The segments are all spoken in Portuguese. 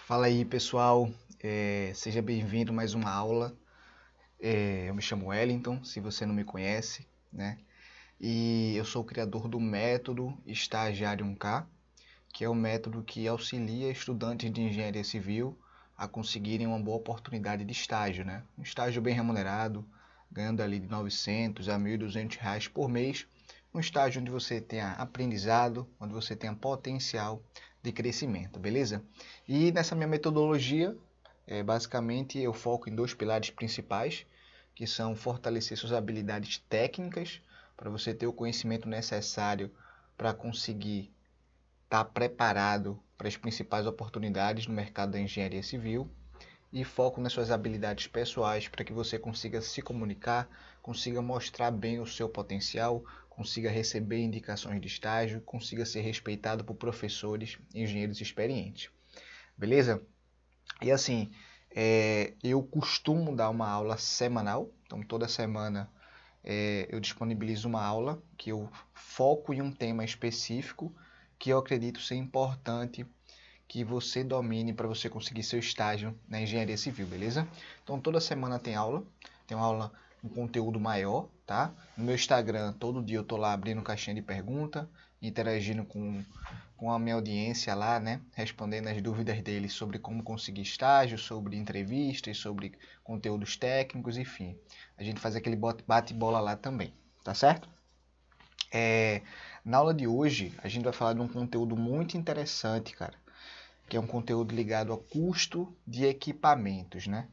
Fala aí pessoal, seja bem-vindo a mais uma aula. Eu me chamo Wellington, se você não me conhece, né? E eu sou o criador do método Estagiário 1K, que é o método que auxilia estudantes de engenharia civil a conseguirem uma boa oportunidade de estágio, né? Um estágio bem remunerado, ganhando ali de 900 a 1.200 reais por mês. Um estágio onde você tenha aprendizado, onde você tenha potencial de crescimento, beleza? E nessa minha metodologia, basicamente eu foco em dois pilares principais, que são fortalecer suas habilidades técnicas, para você ter o conhecimento necessário para conseguir estar preparado para as principais oportunidades no mercado da engenharia civil, e foco nas suas habilidades pessoais para que você consiga se comunicar, consiga mostrar bem o seu potencial, consiga receber indicações de estágio, consiga ser respeitado por professores e engenheiros experientes. Beleza? E assim, eu costumo dar uma aula semanal, então toda semana eu disponibilizo uma aula que eu foco em um tema específico que eu acredito ser importante que você domine para você conseguir seu estágio na engenharia civil, beleza? Então toda semana tem uma aula um conteúdo maior, tá? No meu Instagram, todo dia eu tô lá abrindo caixinha de pergunta, interagindo com a minha audiência lá, né? Respondendo as dúvidas deles sobre como conseguir estágio, sobre entrevistas, sobre conteúdos técnicos, enfim. A gente faz aquele bate-bola lá também, tá certo? Na aula de hoje, a gente vai falar de um conteúdo muito interessante, cara, que é um conteúdo ligado ao custo de equipamentos, né?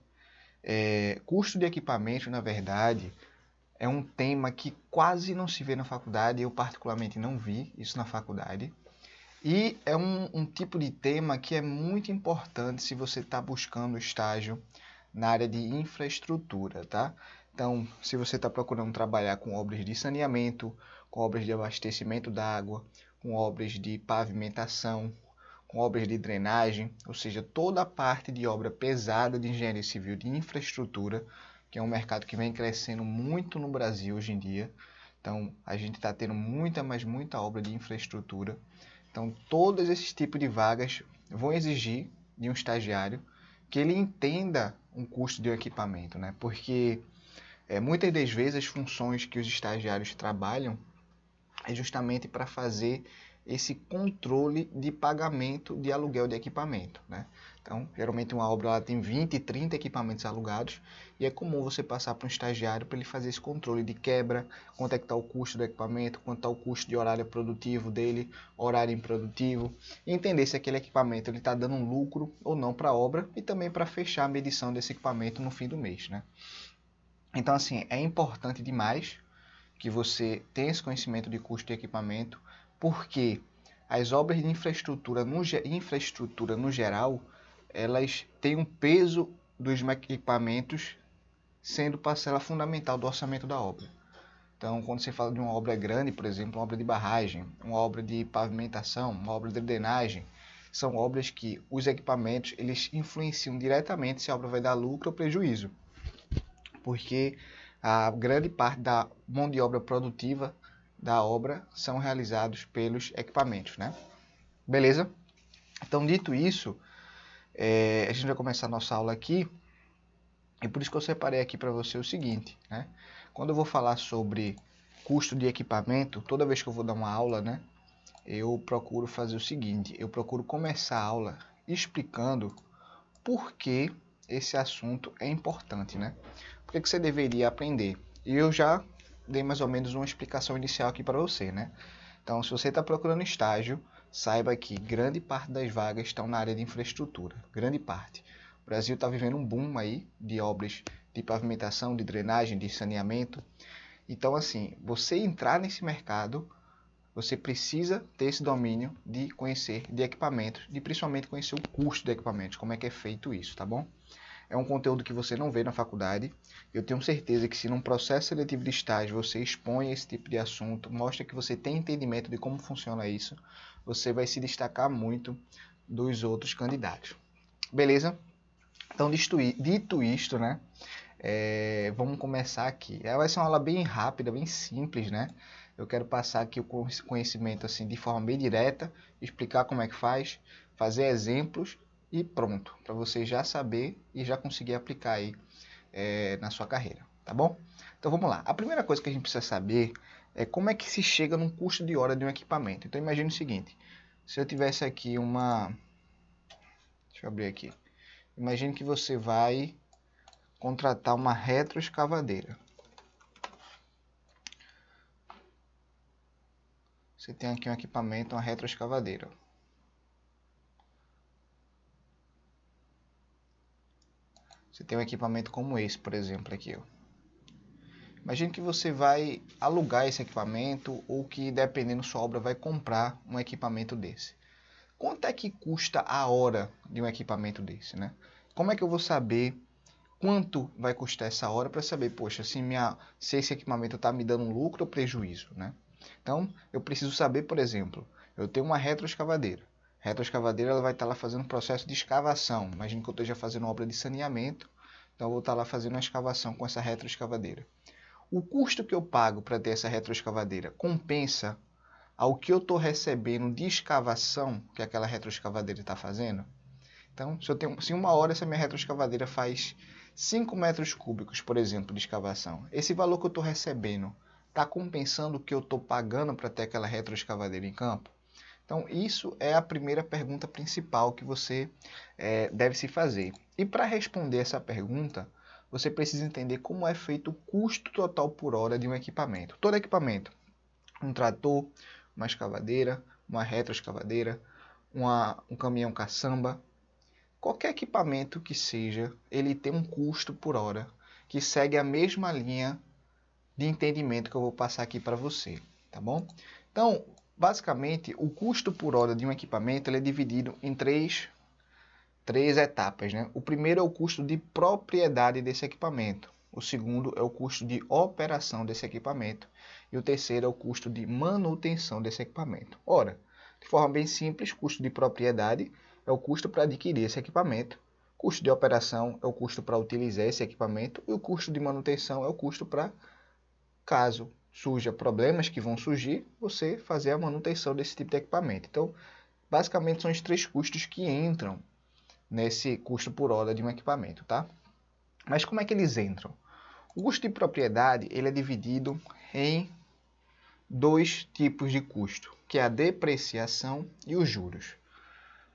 Custo de equipamentos, na verdade, é um tema que quase não se vê na faculdade, eu particularmente não vi isso na faculdade, e é um tipo de tema que é muito importante se você está buscando estágio na área de infraestrutura, tá? Então, se você está procurando trabalhar com obras de saneamento, com obras de abastecimento da água, com obras de pavimentação, com obras de drenagem, ou seja, toda a parte de obra pesada de engenharia civil de infraestrutura, que é um mercado que vem crescendo muito no Brasil hoje em dia. Então, a gente está tendo muita, mas muita obra de infraestrutura. Então, todos esses tipos de vagas vão exigir de um estagiário que ele entenda um custo de um equipamento, né? Porque muitas das vezes as funções que os estagiários trabalham é justamente para fazer esse controle de pagamento de aluguel de equipamento, né? Então, geralmente uma obra ela tem 20, 30 equipamentos alugados e é comum você passar para um estagiário para ele fazer esse controle de quebra, quanto é que está o custo do equipamento, quanto está o custo de horário produtivo dele, horário improdutivo, e entender se aquele equipamento está dando um lucro ou não para a obra e também para fechar a medição desse equipamento no fim do mês, né? Então, assim, é importante demais que você tenha esse conhecimento de custo de equipamento, porque as obras de infraestrutura no geral, elas têm um peso dos equipamentos sendo parcela fundamental do orçamento da obra. Então, quando você fala de uma obra grande, por exemplo, uma obra de barragem, uma obra de pavimentação, uma obra de drenagem, são obras que os equipamentos eles influenciam diretamente se a obra vai dar lucro ou prejuízo, porque a grande parte da mão de obra produtiva da obra são realizados pelos equipamentos, né? Beleza? Então, dito isso, a gente vai começar a nossa aula aqui, e por isso que eu separei aqui para você o seguinte, né? Quando eu vou falar sobre custo de equipamento, toda vez que eu vou dar uma aula, né, eu procuro fazer o seguinte, eu procuro começar a aula explicando por que esse assunto é importante, né? Por que você deveria aprender? E eu já dei mais ou menos uma explicação inicial aqui para você, né? Então, se você está procurando estágio, saiba que grande parte das vagas estão na área de infraestrutura, grande parte. O Brasil está vivendo um boom aí de obras de pavimentação, de drenagem, de saneamento. Então, assim, você entrar nesse mercado, você precisa ter esse domínio de conhecer de equipamentos, de principalmente conhecer o custo de equipamentos, como é que é feito isso, tá bom? É um conteúdo que você não vê na faculdade. Eu tenho certeza que se num processo seletivo de estágio você expõe esse tipo de assunto, mostra que você tem entendimento de como funciona isso, você vai se destacar muito dos outros candidatos. Beleza? Então, dito isto, né? Vamos começar aqui. Ela vai ser uma aula bem rápida, bem simples, né? Eu quero passar aqui o conhecimento assim de forma bem direta, explicar como é que faz, fazer exemplos e pronto, para você já saber e já conseguir aplicar aí na sua carreira, tá bom? Então vamos lá. A primeira coisa que a gente precisa saber é como é que se chega num custo de hora de um equipamento. Então imagine o seguinte, se eu tivesse aqui deixa eu abrir aqui. Imagine que você vai contratar uma retroescavadeira. Você tem aqui um equipamento, uma retroescavadeira. Você tem um equipamento como esse, por exemplo, aqui, ó. Imagine que você vai alugar esse equipamento ou que, dependendo da sua obra, vai comprar um equipamento desse. Quanto é que custa a hora de um equipamento desse, né? Como é que eu vou saber quanto vai custar essa hora para saber, poxa, se esse equipamento está me dando um lucro ou prejuízo, né? Então, eu preciso saber, por exemplo, eu tenho uma retroescavadeira. A retroescavadeira ela vai estar lá fazendo um processo de escavação. Imagine que eu esteja fazendo obra de saneamento, então eu vou estar lá fazendo uma escavação com essa retroescavadeira. O custo que eu pago para ter essa retroescavadeira compensa ao que eu estou recebendo de escavação que aquela retroescavadeira está fazendo? Então, se uma hora essa minha retroescavadeira faz 5 metros cúbicos, por exemplo, de escavação, esse valor que eu estou recebendo está compensando o que eu estou pagando para ter aquela retroescavadeira em campo? Então, isso é a primeira pergunta principal que você deve se fazer. E para responder essa pergunta, você precisa entender como é feito o custo total por hora de um equipamento. Todo equipamento, um trator, uma escavadeira, uma retroescavadeira, um caminhão caçamba, qualquer equipamento que seja, ele tem um custo por hora que segue a mesma linha de entendimento que eu vou passar aqui para você, tá bom? Então, basicamente, o custo por hora de um equipamento ele é dividido em três etapas, né? O primeiro é o custo de propriedade desse equipamento. O segundo é o custo de operação desse equipamento. E o terceiro é o custo de manutenção desse equipamento. Ora, de forma bem simples, custo de propriedade é o custo para adquirir esse equipamento. Custo de operação é o custo para utilizar esse equipamento. E o custo de manutenção é o custo para, caso surja problemas que vão surgir, você fazer a manutenção desse tipo de equipamento. Então, basicamente são os três custos que entram nesse custo por hora de um equipamento, tá? Mas como é que eles entram? O custo de propriedade ele é dividido em dois tipos de custo, que é a depreciação e os juros.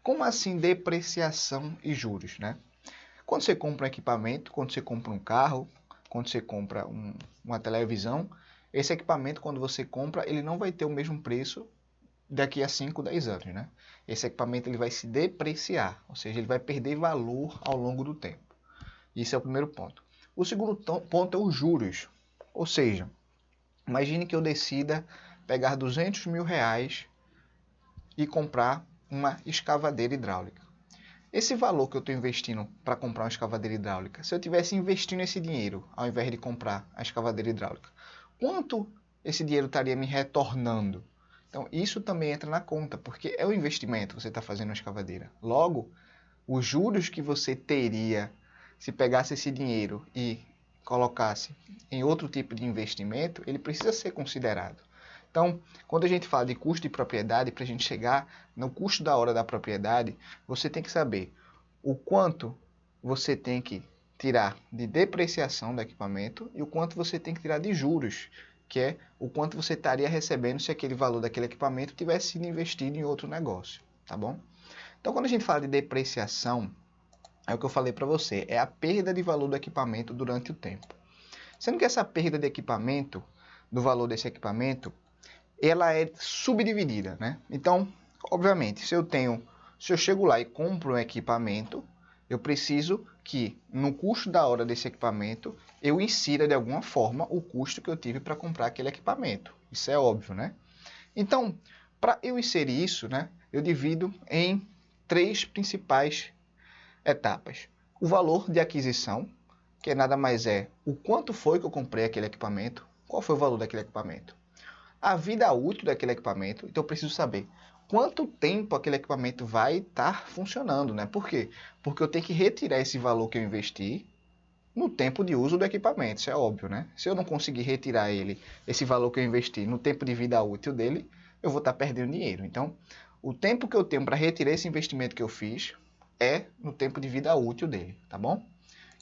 Como assim depreciação e juros, né? Quando você compra um equipamento, quando você compra um carro, quando você compra uma televisão, esse equipamento, quando você compra, ele não vai ter o mesmo preço daqui a 5, 10 anos, né? Esse equipamento ele vai se depreciar, ou seja, ele vai perder valor ao longo do tempo. Isso é o primeiro ponto. O segundo ponto é os juros, ou seja, imagine que eu decida pegar 200 mil reais e comprar uma escavadeira hidráulica. Esse valor que eu estou investindo para comprar uma escavadeira hidráulica, se eu tivesse investindo esse dinheiro ao invés de comprar a escavadeira hidráulica, quanto esse dinheiro estaria me retornando? Então, isso também entra na conta, porque é um investimento que você está fazendo na escavadeira. Logo, os juros que você teria se pegasse esse dinheiro e colocasse em outro tipo de investimento, ele precisa ser considerado. Então, quando a gente fala de custo de propriedade, para a gente chegar no custo da hora da propriedade, você tem que saber o quanto você tem que tirar de depreciação do equipamento e o quanto você tem que tirar de juros, que é o quanto você estaria recebendo se aquele valor daquele equipamento tivesse sido investido em outro negócio, tá bom? Então, quando a gente fala de depreciação, é o que eu falei para você, é a perda de valor do equipamento durante o tempo. Sendo que essa perda de equipamento, do valor desse equipamento, ela é subdividida, né? Então, obviamente, se eu chego lá e compro um equipamento, eu preciso que no custo da hora desse equipamento eu insira de alguma forma o custo que eu tive para comprar aquele equipamento. Isso é óbvio, né? Então, para eu inserir isso, né, eu divido em três principais etapas. O valor de aquisição, que nada mais é o quanto foi que eu comprei aquele equipamento, qual foi o valor daquele equipamento. A vida útil daquele equipamento, então eu preciso saber quanto tempo aquele equipamento vai estar funcionando, né? Por quê? Porque eu tenho que retirar esse valor que eu investi no tempo de uso do equipamento, isso é óbvio, né? Se eu não conseguir retirar esse valor que eu investi no tempo de vida útil dele, eu vou estar perdendo dinheiro. Então, o tempo que eu tenho para retirar esse investimento que eu fiz, é no tempo de vida útil dele, tá bom?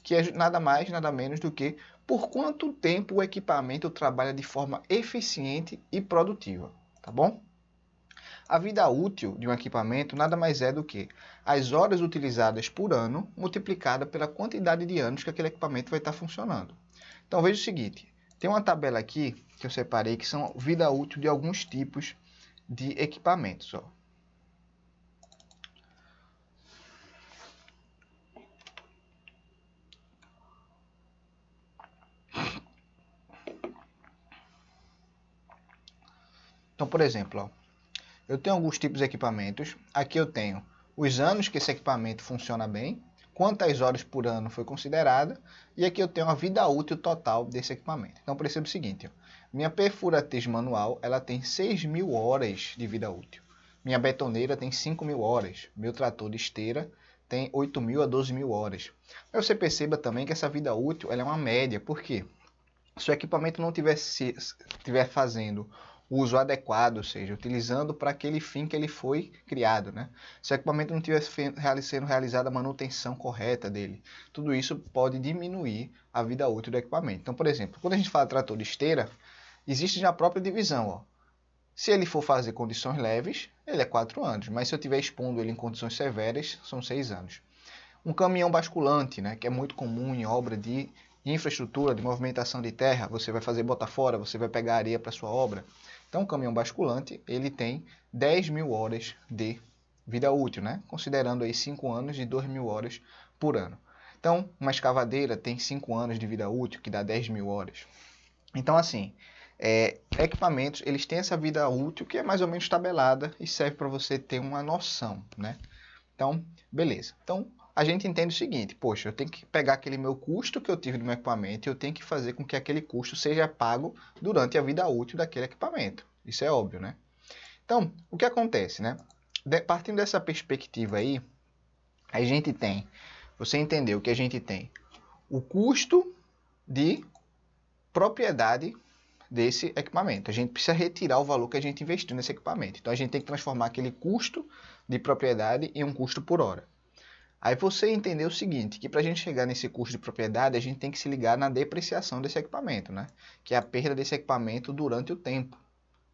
Que é nada mais, nada menos do que por quanto tempo o equipamento trabalha de forma eficiente e produtiva, tá bom? A vida útil de um equipamento nada mais é do que as horas utilizadas por ano multiplicada pela quantidade de anos que aquele equipamento vai estar funcionando. Então veja o seguinte, tem uma tabela aqui que eu separei que são vida útil de alguns tipos de equipamentos. Ó. Então, por exemplo, ó, eu tenho alguns tipos de equipamentos. Aqui eu tenho os anos que esse equipamento funciona bem, quantas horas por ano foi considerada, e aqui eu tenho a vida útil total desse equipamento. Então perceba o seguinte, ó, minha perfuratriz manual ela tem 6.000 horas de vida útil. Minha betoneira tem 5.000 horas. Meu trator de esteira tem 8.000 a 12.000 horas. Mas você perceba também que essa vida útil ela é uma média. Por quê? Se o equipamento não estiver fazendo o uso adequado, ou seja, utilizando para aquele fim que ele foi criado, né? Se o equipamento não estiver sendo realizada a manutenção correta dele, tudo isso pode diminuir a vida útil do equipamento. Então, por exemplo, quando a gente fala de trator de esteira, existe já a própria divisão, ó. Se ele for fazer condições leves, ele é 4 anos, mas se eu estiver expondo ele em condições severas, são 6 anos. Um caminhão basculante, né, que é muito comum em obra de infraestrutura, de movimentação de terra, você vai fazer botar fora, você vai pegar areia para sua obra. Então, um caminhão basculante, ele tem 10.000 horas de vida útil, né? Considerando aí 5 anos e 2.000 horas por ano. Então, uma escavadeira tem 5 anos de vida útil, que dá 10.000 horas. Então, assim, equipamentos, eles têm essa vida útil que é mais ou menos tabelada e serve para você ter uma noção, né? Então, beleza. Então, a gente entende o seguinte, poxa, eu tenho que pegar aquele meu custo que eu tive do meu equipamento e eu tenho que fazer com que aquele custo seja pago durante a vida útil daquele equipamento. Isso é óbvio, né? Então, o que acontece, né? Partindo dessa perspectiva aí, a gente tem, você entendeu que a gente tem o custo de propriedade desse equipamento. A gente precisa retirar o valor que a gente investiu nesse equipamento. Então, a gente tem que transformar aquele custo de propriedade em um custo por hora. Aí você entendeu o seguinte, que para a gente chegar nesse custo de propriedade, a gente tem que se ligar na depreciação desse equipamento, né? Que é a perda desse equipamento durante o tempo,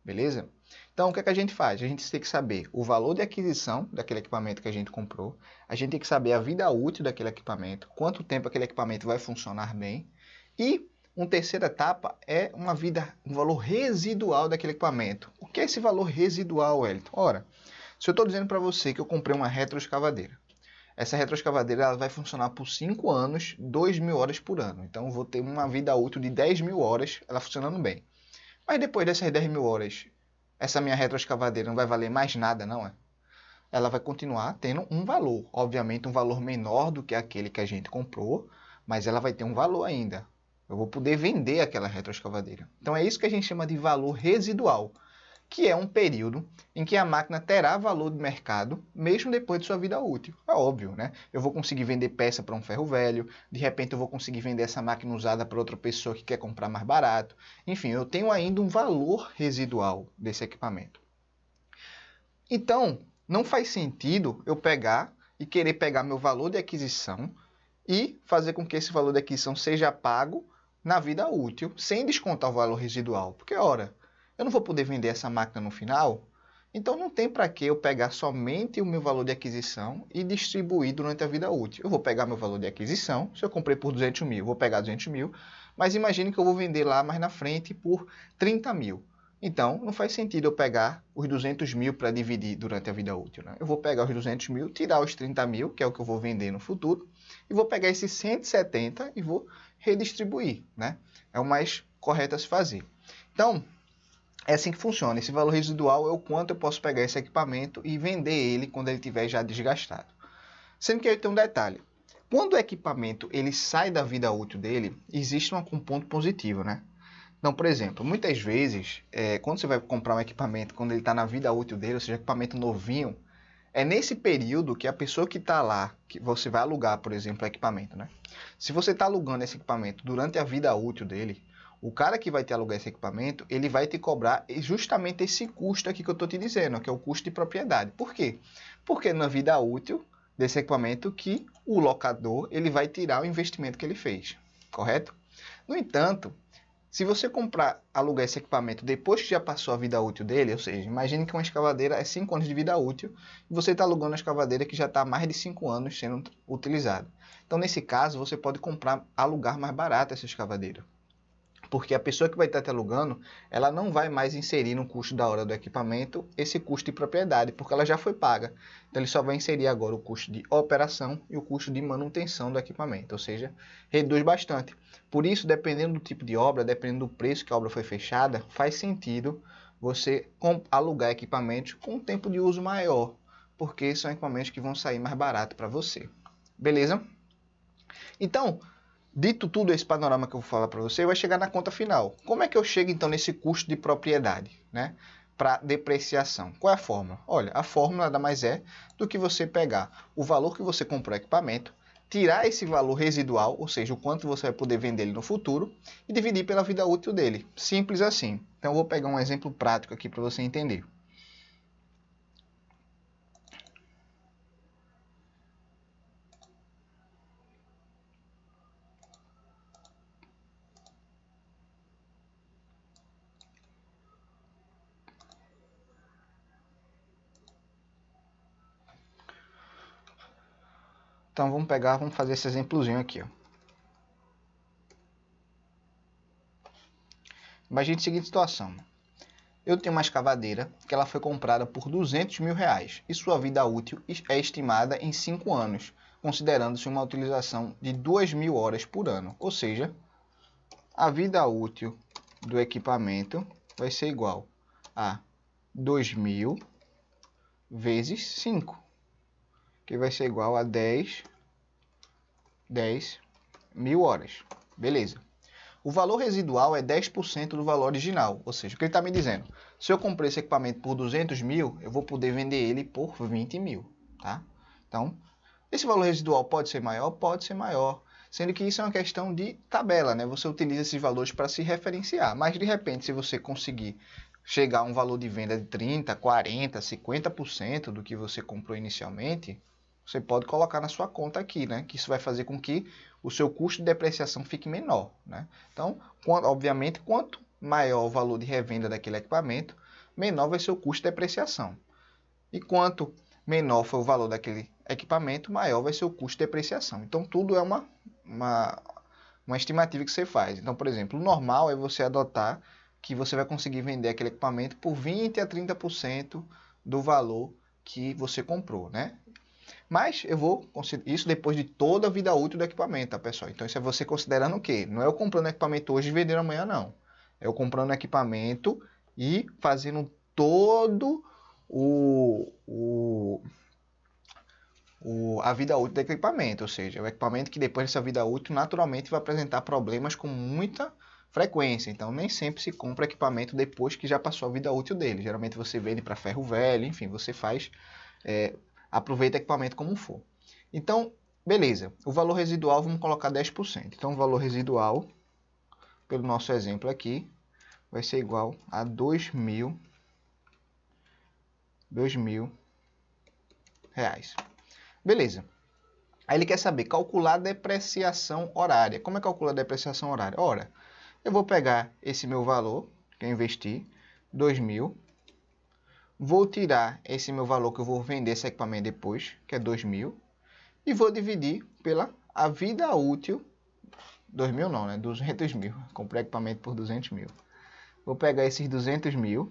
beleza? Então, o que é que a gente faz? A gente tem que saber o valor de aquisição daquele equipamento que a gente comprou, a gente tem que saber a vida útil daquele equipamento, quanto tempo aquele equipamento vai funcionar bem, e uma terceira etapa é um valor residual daquele equipamento. O que é esse valor residual, Wellington? Ora, se eu estou dizendo para você que eu comprei uma retroescavadeira, essa retroescavadeira ela vai funcionar por 5 anos, 2.000 horas por ano. Então, eu vou ter uma vida útil de 10.000 horas, ela funcionando bem. Mas depois dessas 10.000 horas, essa minha retroescavadeira não vai valer mais nada, não é? Ela vai continuar tendo um valor. Obviamente, um valor menor do que aquele que a gente comprou, mas ela vai ter um valor ainda. Eu vou poder vender aquela retroescavadeira. Então, é isso que a gente chama de valor residual, que é um período em que a máquina terá valor de mercado, mesmo depois de sua vida útil. É óbvio, né? Eu vou conseguir vender peça para um ferro velho, de repente eu vou conseguir vender essa máquina usada para outra pessoa que quer comprar mais barato. Enfim, eu tenho ainda um valor residual desse equipamento. Então, não faz sentido eu pegar e querer pegar meu valor de aquisição e fazer com que esse valor de aquisição seja pago na vida útil, sem descontar o valor residual. Porque, ora, eu não vou poder vender essa máquina no final, então não tem para que eu pegar somente o meu valor de aquisição e distribuir durante a vida útil. Eu vou pegar meu valor de aquisição, se eu comprei por 200 mil, vou pegar 200 mil, mas imagine que eu vou vender lá mais na frente por 30 mil. Então, não faz sentido eu pegar os 200 mil para dividir durante a vida útil, né? Eu vou pegar os 200 mil, tirar os 30 mil, que é o que eu vou vender no futuro, e vou pegar esses 170 e vou redistribuir, né? É o mais correto a se fazer. Então, é assim que funciona. Esse valor residual é o quanto eu posso pegar esse equipamento e vender ele quando ele estiver já desgastado. Sendo que aí tem um detalhe. Quando o equipamento ele sai da vida útil dele, existe um ponto positivo, né? Então, por exemplo, muitas vezes, quando você vai comprar um equipamento, quando ele está na vida útil dele, ou seja, equipamento novinho, é nesse período que a pessoa que está lá, que você vai alugar, por exemplo, o equipamento, né? Se você está alugando esse equipamento durante a vida útil dele, o cara que vai te alugar esse equipamento, ele vai te cobrar justamente esse custo aqui que eu estou te dizendo, que é o custo de propriedade. Por quê? Porque na vida útil desse equipamento que o locador ele vai tirar o investimento que ele fez, correto? No entanto, se você alugar esse equipamento depois que já passou a vida útil dele, ou seja, imagine que uma escavadeira é 5 anos de vida útil e você está alugando uma escavadeira que já está há mais de 5 anos sendo utilizada. Então, nesse caso, você pode alugar mais barato essa escavadeira. Porque a pessoa que vai estar te alugando, ela não vai mais inserir no custo da hora do equipamento esse custo de propriedade, porque ela já foi paga. Então ele só vai inserir agora o custo de operação e o custo de manutenção do equipamento, ou seja, reduz bastante. Por isso, dependendo do tipo de obra, dependendo do preço que a obra foi fechada, faz sentido você alugar equipamentos com um tempo de uso maior, porque são equipamentos que vão sair mais barato para você. Beleza? Então, dito tudo esse panorama que eu vou falar para você, vai chegar na conta final. Como é que eu chego então nesse custo de propriedade, né? Para depreciação. Qual é a fórmula? Olha, a fórmula nada mais é do que você pegar o valor que você comprou o equipamento, tirar esse valor residual, ou seja, o quanto você vai poder vender ele no futuro, e dividir pela vida útil dele. Simples assim. Então eu vou pegar um exemplo prático aqui para você entender. Então vamos fazer esse exemplozinho aqui, ó. Imagine a seguinte situação. Eu tenho uma escavadeira que ela foi comprada por R$200.000 e sua vida útil é estimada em 5 anos, considerando-se uma utilização de 2.000 horas por ano. Ou seja, a vida útil do equipamento vai ser igual a 2.000 vezes 5, que vai ser igual a 10.000 horas. Beleza. O valor residual é 10% do valor original, ou seja, o que ele está me dizendo? Se eu comprei esse equipamento por 200.000, eu vou poder vender ele por 20.000, tá? Então, esse valor residual pode ser maior? Pode ser maior, sendo que isso é uma questão de tabela, né? Você utiliza esses valores para se referenciar, mas de repente, se você conseguir chegar a um valor de venda de 30%, 40%, 50% do que você comprou inicialmente, você pode colocar na sua conta aqui, né? Que isso vai fazer com que o seu custo de depreciação fique menor, né? Então, obviamente, quanto maior o valor de revenda daquele equipamento, menor vai ser o custo de depreciação. E quanto menor for o valor daquele equipamento, maior vai ser o custo de depreciação. Então, tudo é uma estimativa que você faz. Então, por exemplo, o normal é você adotar que você vai conseguir vender aquele equipamento por 20% a 30% do valor que você comprou, né? Mas eu vou considerar isso depois de toda a vida útil do equipamento, tá, pessoal? Então isso é você considerando o quê? Não é eu comprando equipamento hoje e vendendo amanhã, não. É eu comprando equipamento e fazendo todo a vida útil do equipamento. Ou seja, o equipamento que depois dessa vida útil naturalmente vai apresentar problemas com muita frequência. Então nem sempre se compra equipamento depois que já passou a vida útil dele. Geralmente você vende para ferro velho, enfim, você faz... aproveita o equipamento como for. Então, beleza. O valor residual, vamos colocar 10%. Então, o valor residual, pelo nosso exemplo aqui, vai ser igual a 2.000 reais. Beleza. Aí ele quer saber calcular a depreciação horária. Como é calcular a depreciação horária? Ora, eu vou pegar esse meu valor que eu investi, 2.000, vou tirar esse meu valor que eu vou vender esse equipamento depois, que é 2.000, e vou dividir pela a vida útil, 2.000 não, né? 200.000. Comprei equipamento por 200.000. Vou pegar esses 200.000,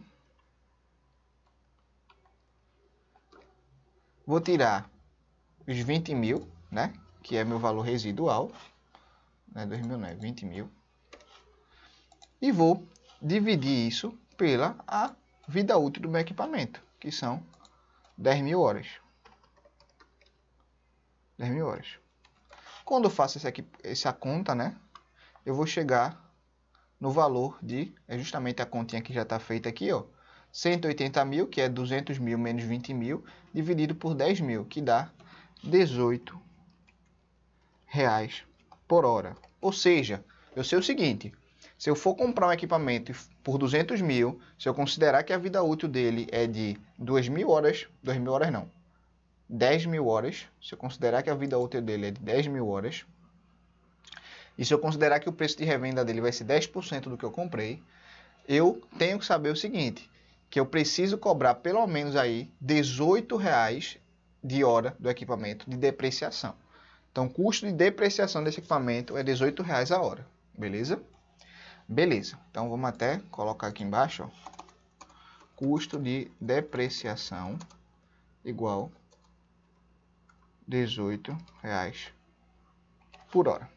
vou tirar os 20.000, né? Que é meu valor residual, não é 2.000 não, é 20.000, e vou dividir isso pela a vida útil do meu equipamento, que são 10.000 horas. 10.000 horas. Quando eu faço essa conta, né, eu vou chegar no valor de, é justamente a continha que já está feita aqui, ó, 180.000, que é 200.000 menos 20.000, dividido por 10.000, que dá 18 reais por hora. Ou seja, eu sei o seguinte, se eu for comprar um equipamento por 200.000, se eu considerar que a vida útil dele é de 2.000 horas, 2.000 horas não, 10 mil horas, se eu considerar que a vida útil dele é de 10 mil horas, e se eu considerar que o preço de revenda dele vai ser 10% do que eu comprei, eu tenho que saber o seguinte, que eu preciso cobrar pelo menos aí R$18 de hora do equipamento de depreciação. Então, o custo de depreciação desse equipamento é R$18 a hora, beleza? Beleza, então vamos até colocar aqui embaixo, ó, custo de depreciação igual R$18 por hora.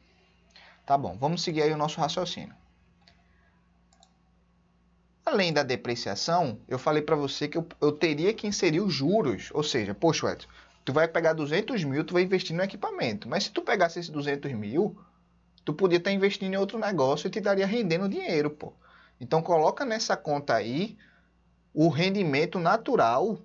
Tá bom, vamos seguir aí o nosso raciocínio. Além da depreciação, eu falei para você que eu teria que inserir os juros. Ou seja, poxa, Edson, tu vai pegar 200 mil, tu vai investir no equipamento. Mas se tu pegasse esses 200 mil, tu podia estar investindo em outro negócio e te daria rendendo dinheiro, pô. Então coloca nessa conta aí o rendimento natural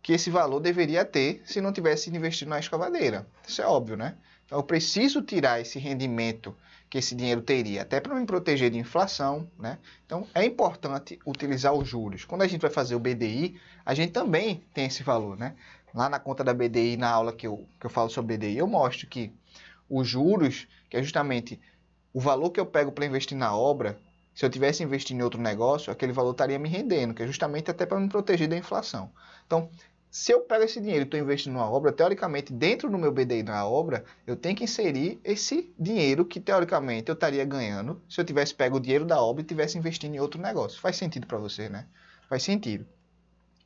que esse valor deveria ter se não tivesse investido na escavadeira. Isso é óbvio, né? Então eu preciso tirar esse rendimento que esse dinheiro teria, até para me proteger de inflação, né? Então é importante utilizar os juros. Quando a gente vai fazer o BDI, a gente também tem esse valor, né? Lá na conta da BDI, na aula que eu falo sobre BDI, eu mostro que os juros, que é justamente o valor que eu pego para investir na obra, se eu tivesse investindo em outro negócio, aquele valor estaria me rendendo, que é justamente até para me proteger da inflação. Então, se eu pego esse dinheiro e estou investindo numa obra, teoricamente, dentro do meu BDI na obra, eu tenho que inserir esse dinheiro que, teoricamente, eu estaria ganhando se eu tivesse pego o dinheiro da obra e tivesse investindo em outro negócio. Faz sentido para você, né? Faz sentido.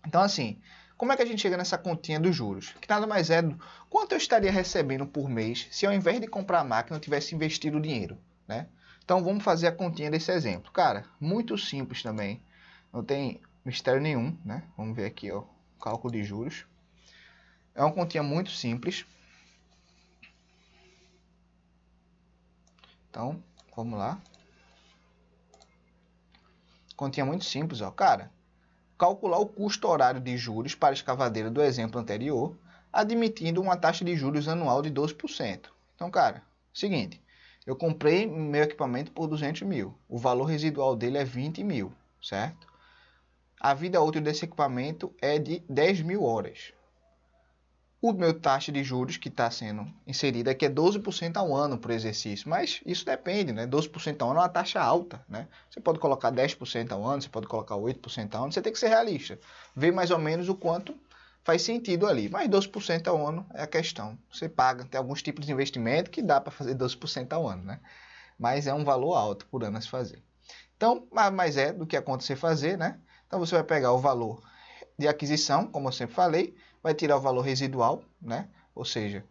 Então, assim, como é que a gente chega nessa continha dos juros? Que nada mais é do quanto eu estaria recebendo por mês se ao invés de comprar a máquina eu tivesse investido o dinheiro, né? Então, vamos fazer a continha desse exemplo. Cara, muito simples também. Não tem mistério nenhum, né? Vamos ver aqui, ó. Cálculo de juros. É uma continha muito simples. Então, vamos lá. Continha muito simples, ó. Cara, calcular o custo horário de juros para a escavadeira do exemplo anterior, admitindo uma taxa de juros anual de 12%. Então, cara, seguinte. Eu comprei meu equipamento por 200 mil. O valor residual dele é 20 mil, certo? A vida útil desse equipamento é de 10 mil horas. O meu taxa de juros que está sendo inserida aqui é 12% ao ano por exercício, mas isso depende, né? 12% ao ano é uma taxa alta, né? Você pode colocar 10% ao ano, você pode colocar 8% ao ano, você tem que ser realista. Ver mais ou menos o quanto faz sentido ali, mas 12% ao ano é a questão. Você paga, tem alguns tipos de investimento que dá para fazer 12% ao ano, né? Mas é um valor alto por ano a se fazer. Então, mas é do que acontecer fazer, né? Então você vai pegar o valor de aquisição, como eu sempre falei, vai tirar o valor residual, né? Ou seja,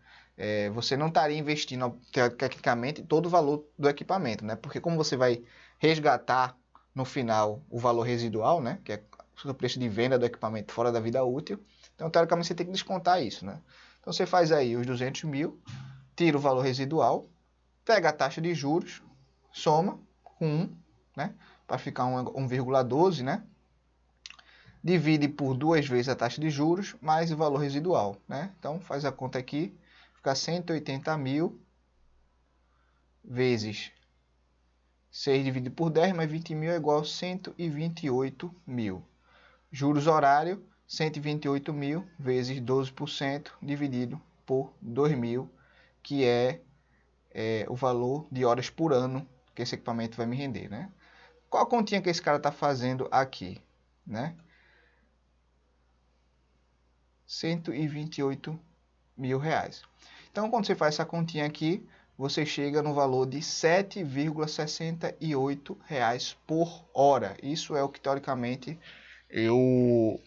você não estaria investindo tecnicamente todo o valor do equipamento, né? Porque como você vai resgatar no final o valor residual, né? Que é o preço de venda do equipamento fora da vida útil, então teoricamente você tem que descontar isso, né? Então você faz aí os 200 mil, tira o valor residual, pega a taxa de juros, soma com 1, né? Para ficar 1,12, né? Divide por 2 vezes a taxa de juros, mais o valor residual, né? Então, faz a conta aqui, fica 180 mil vezes 6 dividido por 10, mais 20 mil é igual a 128 mil. Juros horário, 128 mil vezes 12% dividido por 2 mil, que é o valor de horas por ano que esse equipamento vai me render, né? Qual a continha que esse cara está fazendo aqui, né? 128 mil reais. Então, quando você faz essa continha aqui, você chega no valor de R$ 7,68 por hora. Isso é o que, teoricamente, eu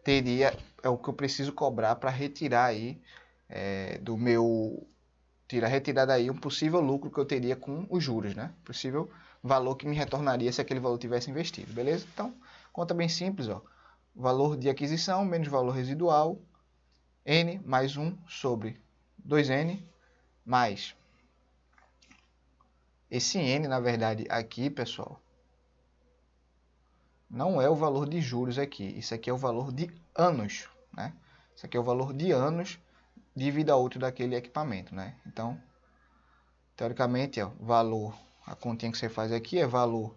teria, é o que eu preciso cobrar para retirar aí do meu... retirar daí um possível lucro que eu teria com os juros, né? Possível valor que me retornaria se aquele valor tivesse investido, beleza? Então, conta bem simples, ó. Valor de aquisição menos valor residual, N mais 1 sobre 2N, mais esse N, na verdade, aqui, pessoal, não é o valor de juros aqui. Isso aqui é o valor de anos, né? Isso aqui é o valor de anos de vida útil daquele equipamento, né? Então, teoricamente, ó, valor, a continha que você faz aqui é valor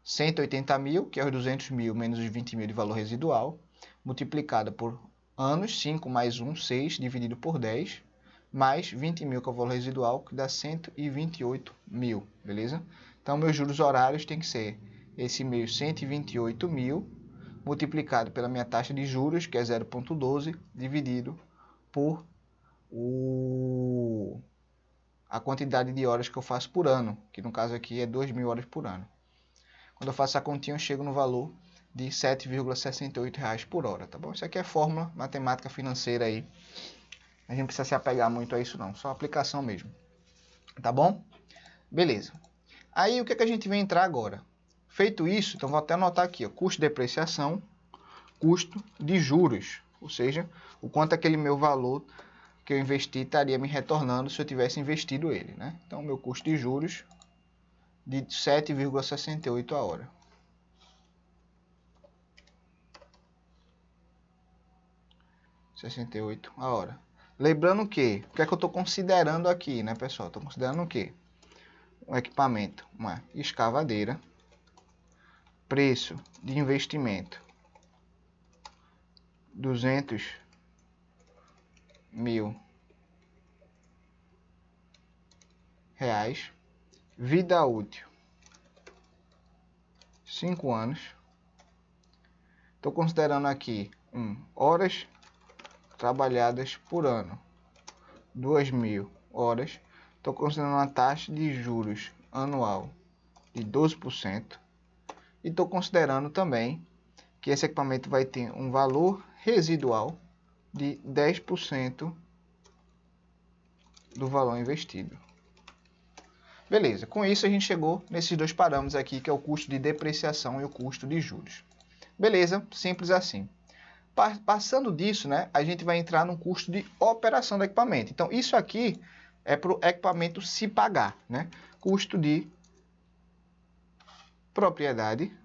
180 mil, que é os 200 mil menos os 20 mil de valor residual, multiplicada por anos, 5 mais 1, 6, dividido por 10, mais 20 mil, que é o valor residual, que dá 128 mil, beleza? Então, meus juros horários tem que ser esse meio 128 mil, multiplicado pela minha taxa de juros, que é 0,12, dividido por a quantidade de horas que eu faço por ano, que no caso aqui é 2.000 horas por ano. Quando eu faço a continha, eu chego no valor de R$ 7,68 por hora, tá bom? Isso aqui é fórmula matemática financeira aí. A gente não precisa se apegar muito a isso não, só aplicação mesmo. Tá bom? Beleza. Aí o que, que a gente vai entrar agora? Feito isso, então vou até anotar aqui, ó, custo de depreciação, custo de juros, ou seja, o quanto aquele meu valor que eu investi estaria me retornando se eu tivesse investido ele, né? Então, meu custo de juros de 7,68 a hora. R$68 a hora. Lembrando que, o que é que eu estou considerando aqui, né, pessoal? Estou considerando o quê? Um equipamento, uma escavadeira, preço de investimento, 200 mil reais, vida útil, 5 anos. Estou considerando aqui horas trabalhadas por ano, 2.000 horas. Estou considerando uma taxa de juros anual de 12%. E estou considerando também que esse equipamento vai ter um valor residual de 10% do valor investido. Beleza, com isso a gente chegou nesses dois parâmetros aqui, que é o custo de depreciação e o custo de juros. Beleza, simples assim. Passando disso, né, a gente vai entrar no custo de operação do equipamento. Então, isso aqui é para o equipamento se pagar, né? Custo de propriedade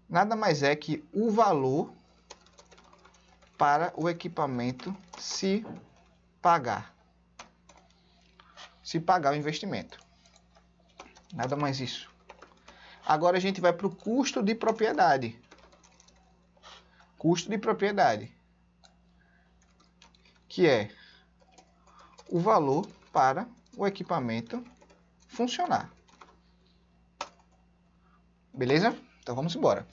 nada mais é que o valor para o equipamento se pagar. Se pagar o investimento. Nada mais isso. Agora a gente vai para o custo de propriedade. Custo de propriedade. Que é o valor para o equipamento funcionar. Beleza? Então vamos embora.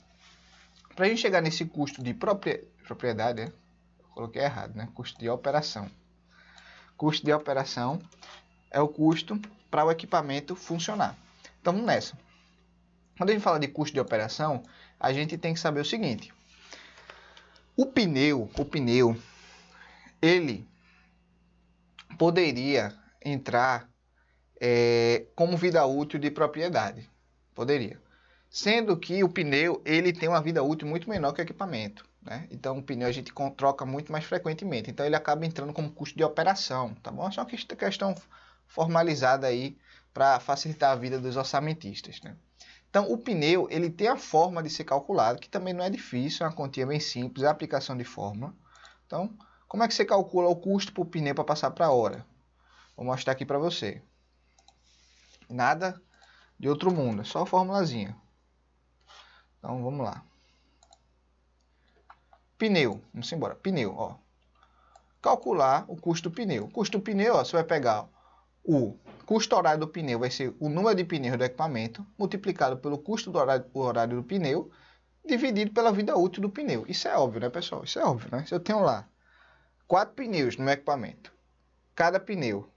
Para a gente chegar nesse custo de propriedade, né? Coloquei errado, né? Custo de operação. Custo de operação é o custo para o equipamento funcionar. Então vamos nessa. Quando a gente fala de custo de operação, a gente tem que saber o seguinte. O pneu, ele poderia entrar como vida útil de propriedade. Poderia. Sendo que o pneu ele tem uma vida útil muito menor que o equipamento, né? Então o pneu a gente troca muito mais frequentemente. Então ele acaba entrando como custo de operação, tá bom? É só uma questão formalizada aí para facilitar a vida dos orçamentistas, né? Então o pneu ele tem a forma de ser calculado, que também não é difícil, é uma continha bem simples, é a aplicação de fórmula. Então, como é que você calcula o custo para o pneu para passar para a hora? Vou mostrar aqui para você. Nada de outro mundo, é só a formulazinha. Então vamos lá. Pneu, vamos embora. Pneu, ó. Calcular o custo do pneu. O custo do pneu, ó, você vai pegar o custo horário do pneu, vai ser o número de pneus do equipamento, multiplicado pelo custo do horário do pneu, dividido pela vida útil do pneu. Isso é óbvio, né, pessoal? Isso é óbvio, né? Se eu tenho lá 4 pneus no meu equipamento, cada pneu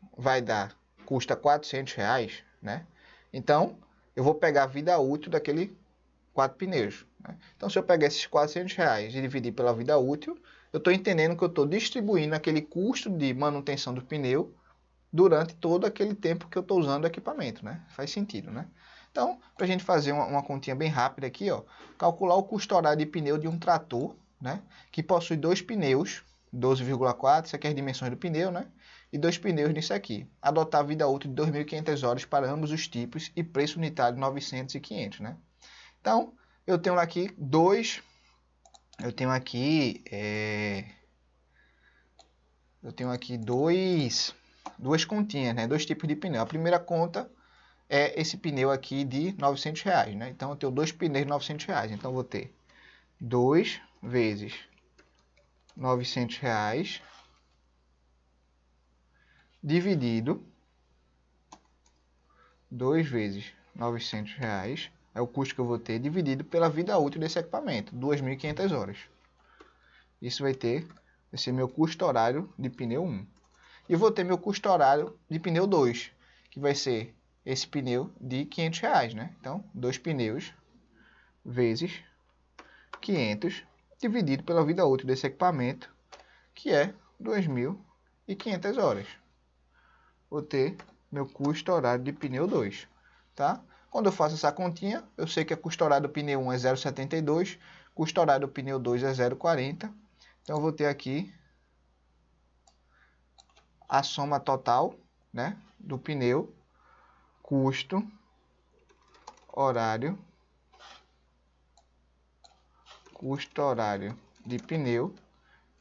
custa R$400, né? Então, eu vou pegar a vida útil daquele 4 pneus, né? Então, se eu pegar esses R$400 e dividir pela vida útil, eu estou entendendo que eu estou distribuindo aquele custo de manutenção do pneu durante todo aquele tempo que eu estou usando o equipamento, né? Faz sentido, né? Então, para a gente fazer uma continha bem rápida aqui, ó, calcular o custo horário de pneu de um trator, né? Que possui 2 pneus, 12,4, isso aqui é as dimensões do pneu, né? E 2 pneus nisso aqui. Adotar a vida útil de 2.500 horas para ambos os tipos e preço unitário de 900 e 500, né? Então, eu tenho aqui duas continhas, né? 2 tipos de pneu. A primeira conta é esse pneu aqui de R$900, né? Então eu tenho 2 pneus de R$900. Então eu vou ter 2 vezes R$900 dividido 2 vezes R$900 é o custo que eu vou ter dividido pela vida útil desse equipamento, 2.500 horas. Isso vai ser meu custo horário de pneu 1. E vou ter meu custo horário de pneu 2, que vai ser esse pneu de R$500, né? Então, 2 pneus vezes 500 dividido pela vida útil desse equipamento, que é 2.500 horas. Vou ter meu custo horário de pneu 2, tá? Quando eu faço essa continha, eu sei que o custo horário do pneu 1 é 0,72, custo horário do pneu 2 é 0,40. Então eu vou ter aqui a soma total, né, do pneu, custo horário de pneu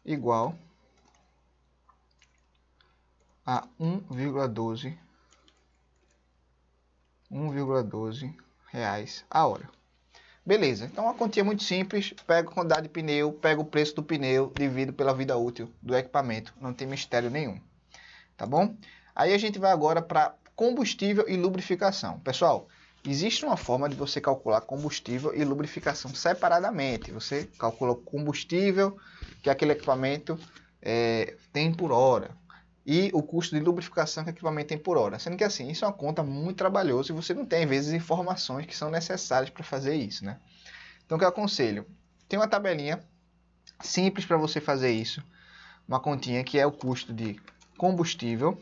igual a 1,12 reais a hora. Beleza, então a continha é muito simples, pego a quantidade de pneu, pego o preço do pneu, divido pela vida útil do equipamento, não tem mistério nenhum, tá bom? Aí a gente vai agora para combustível e lubrificação. Pessoal, existe uma forma de você calcular combustível e lubrificação separadamente. Você calcula o combustível que aquele equipamento tem por hora e o custo de lubrificação que o equipamento tem por hora. Sendo que assim, isso é uma conta muito trabalhosa e você não tem, às vezes, informações que são necessárias para fazer isso, né? Então, o que eu aconselho? Tem uma tabelinha simples para você fazer isso. Uma continha que é o custo de combustível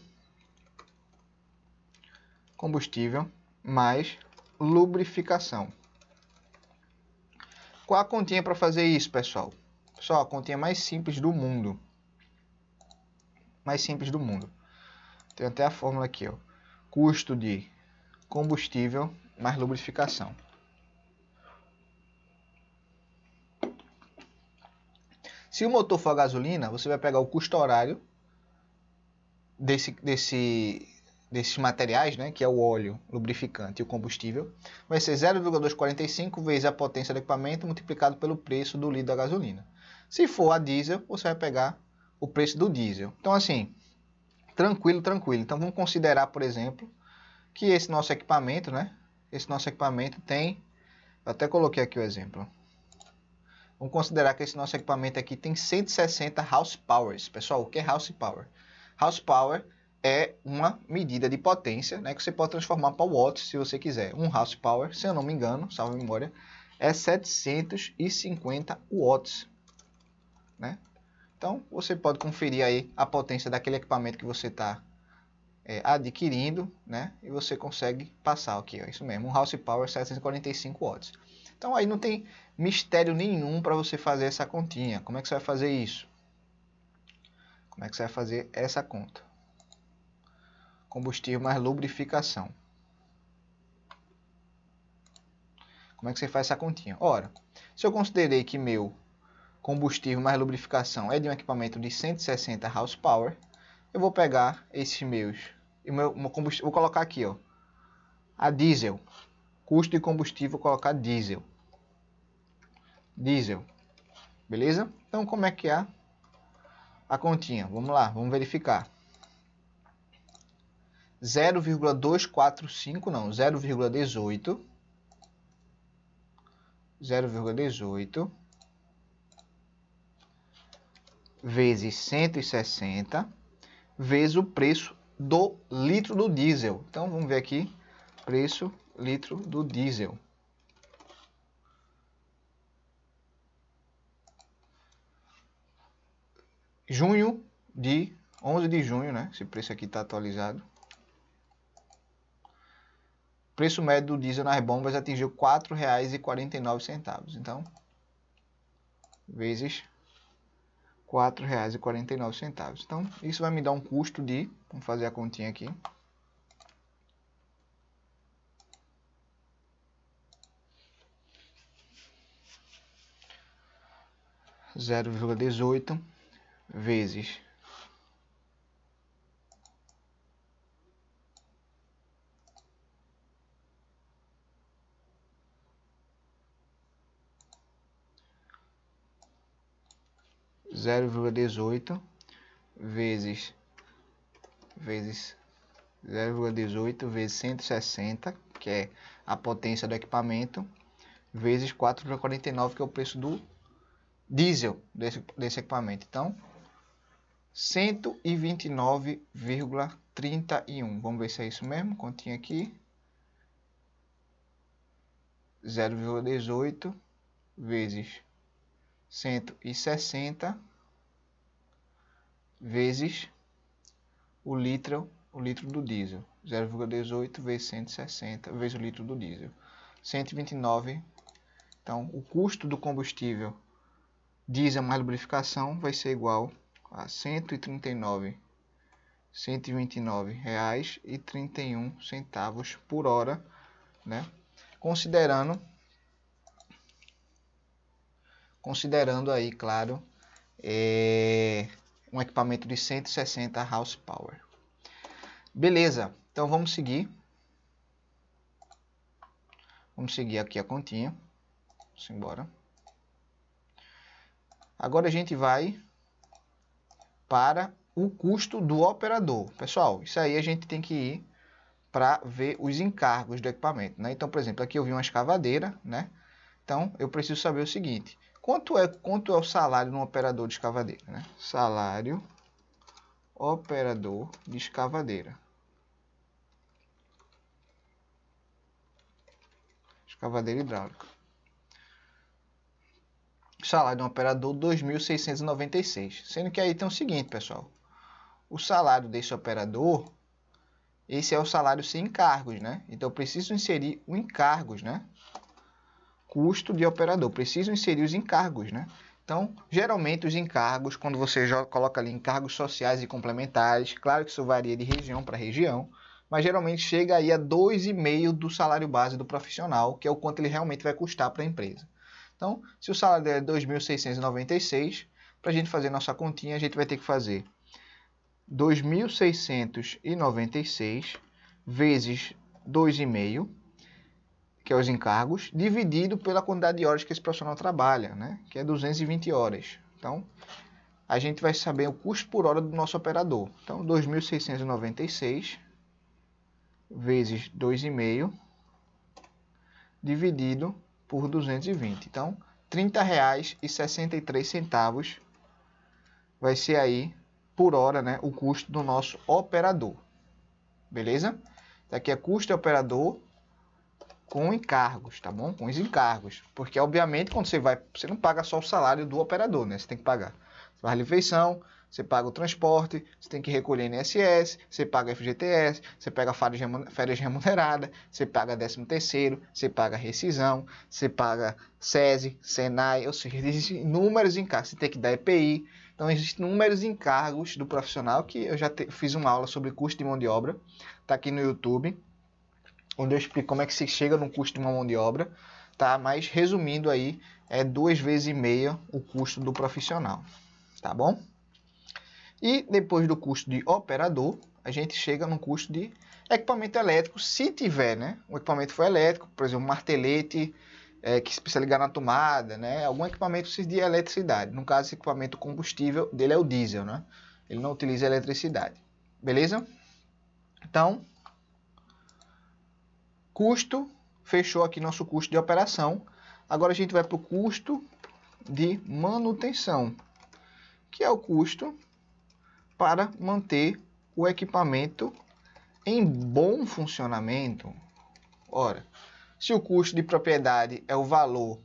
mais lubrificação. Qual a continha para fazer isso, pessoal? Pessoal, a continha mais simples do mundo. Tem até a fórmula aqui, ó. Custo de combustível mais lubrificação. Se o motor for a gasolina, você vai pegar o custo horário desses materiais, né, que é o óleo, lubrificante e o combustível, vai ser 0,245 vezes a potência do equipamento multiplicado pelo preço do litro da gasolina. Se for a diesel, você vai pegar o preço do diesel. Então, assim, tranquilo. Então, vamos considerar, por exemplo, que esse nosso equipamento, né, tem, eu até coloquei aqui o exemplo. Vamos considerar que esse nosso equipamento aqui tem 160 horsepower. Pessoal, o que é horsepower? Horsepower é uma medida de potência, né, que você pode transformar para watts se você quiser. Um horsepower, se eu não me engano, salvo a memória, é 750 watts, né? Então, você pode conferir aí a potência daquele equipamento que você está adquirindo, né? E você consegue passar aqui, ó, isso mesmo, um horsepower 745 watts. Então, aí não tem mistério nenhum para você fazer essa continha. Como é que você vai fazer isso? Como é que você vai fazer essa conta? Combustível mais lubrificação. Como é que você faz essa continha? Ora, se eu considerei que meu combustível mais lubrificação é de um equipamento de 160 horsepower, eu vou pegar esses meus, meu combustível, vou colocar aqui, ó, a diesel, custo de combustível, vou colocar diesel, beleza? Então, como é que é a continha? Vamos lá, vamos verificar. 0,245, não, 0,18 vezes 160 vezes o preço do litro do diesel. Então, vamos ver aqui, preço litro do diesel. Junho de 11 de junho, né? Esse preço aqui está atualizado. O preço médio do diesel nas bombas atingiu R$ 4,49. Então, vezes R$ 4,49. Então, isso vai me dar um custo de, vamos fazer a continha aqui, 0,18 vezes 0,18 vezes 0,18 vezes 160, que é a potência do equipamento, vezes 4,49, que é o preço do diesel desse equipamento. Então, 129,31. Vamos ver se é isso mesmo. Continha aqui. 0,18 vezes 160 vezes o litro do diesel. 0,18 vezes 160 vezes o litro do diesel. 129. Então, o custo do combustível diesel mais lubrificação vai ser igual a 129 reais e 31 centavos por hora, né? Considerando aí, claro, um equipamento de 160 horsepower. Beleza, então vamos seguir. Vamos seguir aqui a continha. Vamos embora. Agora a gente vai para o custo do operador. Pessoal, isso aí a gente tem que ir para ver os encargos do equipamento, né? Então, por exemplo, aqui eu vi uma escavadeira, né? Então, eu preciso saber o seguinte: quanto é o salário de um operador de escavadeira, né? Salário operador de escavadeira. Escavadeira hidráulica. Salário de um operador, 2.696. Sendo que aí tem o seguinte, pessoal. O salário desse operador, esse é o salário sem encargos, né? Então, eu preciso inserir o encargos, né? Custo de operador. Preciso inserir os encargos, né? Então, geralmente os encargos, quando você já coloca ali encargos sociais e complementares, claro que isso varia de região para região, mas geralmente chega aí a 2,5 do salário base do profissional, que é o quanto ele realmente vai custar para a empresa. Então, se o salário dele é 2.696, para a gente fazer nossa continha, a gente vai ter que fazer 2.696 vezes 2,5, que é os encargos, dividido pela quantidade de horas que esse profissional trabalha, né? Que é 220 horas. Então, a gente vai saber o custo por hora do nosso operador. Então, 2.696 vezes 2,5 dividido por 220. Então, R$ 30,63 vai ser aí por hora, né, o custo do nosso operador. Beleza? Daqui é custo de operador com encargos, tá bom? Com os encargos. Porque, obviamente, quando você não paga só o salário do operador, né? Você tem que pagar a refeição, você paga o transporte, você tem que recolher INSS, você paga FGTS, você pega férias remuneradas, você paga 13º, você paga rescisão, você paga SESI, SENAI, ou seja, existem inúmeros encargos, você tem que dar EPI. Então, existem inúmeros encargos do profissional, que eu já fiz uma aula sobre custo de mão de obra, tá aqui no YouTube, onde eu explico como é que se chega no custo de uma mão de obra, tá? Mas, resumindo aí, é 2,5 vezes o custo do profissional, tá bom? E depois do custo de operador, a gente chega no custo de equipamento elétrico, se tiver, né? O equipamento for elétrico, por exemplo, um martelete que precisa ligar na tomada, né? Algum equipamento precisa de eletricidade. No caso, esse equipamento combustível dele é o diesel, né? Ele não utiliza eletricidade. Beleza? Então, custo, fechou aqui nosso custo de operação. Agora a gente vai para o custo de manutenção, que é o custo para manter o equipamento em bom funcionamento. Ora, se o custo de propriedade é o valor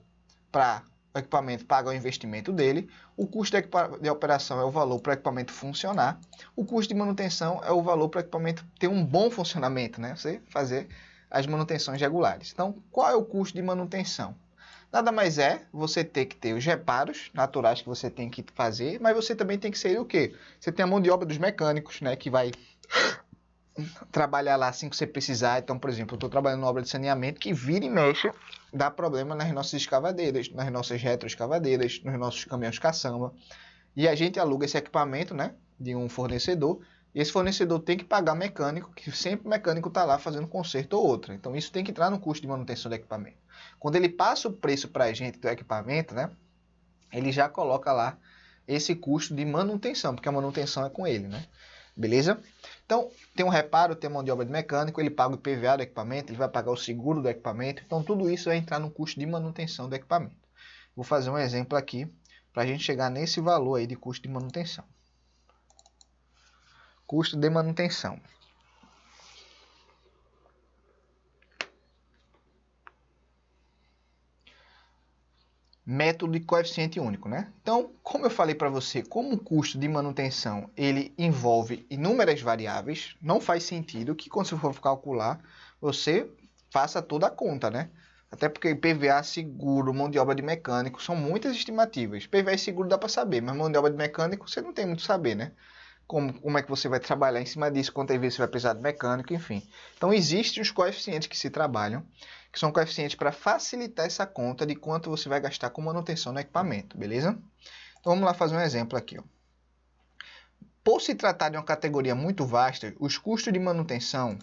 para o equipamento pagar o investimento dele, o custo de operação é o valor para o equipamento funcionar, o custo de manutenção é o valor para o equipamento ter um bom funcionamento, né? Você fazer as manutenções regulares. Então, qual é o custo de manutenção? Nada mais é você ter que ter os reparos naturais que você tem que fazer, mas você também tem que ser o quê? Você tem a mão de obra dos mecânicos, né, que vai trabalhar lá assim que você precisar. Então, por exemplo, eu estou trabalhando na obra de saneamento que vira e mexe, dá problema nas nossas escavadeiras, nas nossas retroescavadeiras, nos nossos caminhões caçamba. E a gente aluga esse equipamento, né, de um fornecedor. E esse fornecedor tem que pagar mecânico, que sempre o mecânico está lá fazendo conserto ou outra. Então, isso tem que entrar no custo de manutenção do equipamento. Quando ele passa o preço para a gente do equipamento, né, ele já coloca lá esse custo de manutenção, porque a manutenção é com ele, né? Beleza? Então, tem um reparo, tem mão de obra de mecânico, ele paga o IPVA do equipamento, ele vai pagar o seguro do equipamento, então tudo isso vai entrar no custo de manutenção do equipamento. Vou fazer um exemplo aqui, para a gente chegar nesse valor aí de custo de manutenção. Custo de manutenção. Método de coeficiente único, né? Então, como eu falei para você, como o custo de manutenção ele envolve inúmeras variáveis, não faz sentido que quando você for calcular, você faça toda a conta, né? Até porque IPVA, seguro, mão de obra de mecânico, são muitas estimativas. IPVA e seguro dá para saber, mas mão de obra de mecânico você não tem muito saber, né? Como é que você vai trabalhar em cima disso, quantas vezes você vai precisar de mecânico, enfim. Então, existem os coeficientes que se trabalham, que são coeficientes para facilitar essa conta de quanto você vai gastar com manutenção no equipamento, beleza? Então, vamos lá fazer um exemplo aqui. Ó. Por se tratar de uma categoria muito vasta, os custos de manutenção...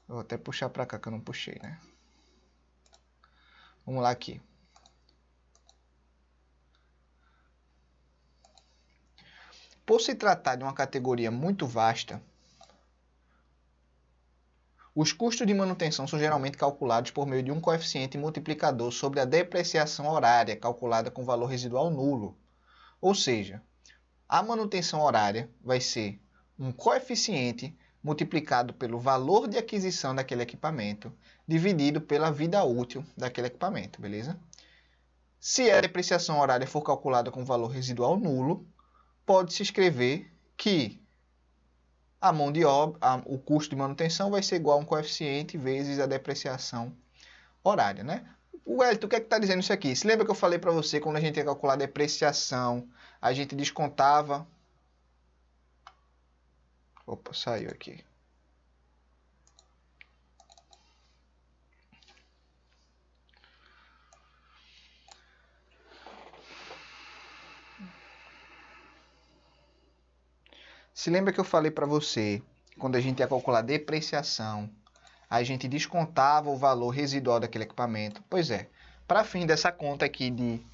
Vou até puxar para cá, que eu não puxei, né? Vamos lá aqui. Por se tratar de uma categoria muito vasta, os custos de manutenção são geralmente calculados por meio de um coeficiente multiplicador sobre a depreciação horária, calculada com valor residual nulo. Ou seja, a manutenção horária vai ser um coeficiente multiplicado pelo valor de aquisição daquele equipamento, dividido pela vida útil daquele equipamento, beleza? Se a depreciação horária for calculada com valor residual nulo, pode-se escrever que a mão de obra, o custo de manutenção vai ser igual a um coeficiente vezes a depreciação horária, né? O Wellington, o que é que está dizendo isso aqui? Se lembra que eu falei para você, quando a gente ia calcular a depreciação, a gente descontava... Opa, saiu aqui. Se lembra que eu falei para você, quando a gente ia calcular a depreciação, a gente descontava o valor residual daquele equipamento? Pois é, para fim dessa conta aqui de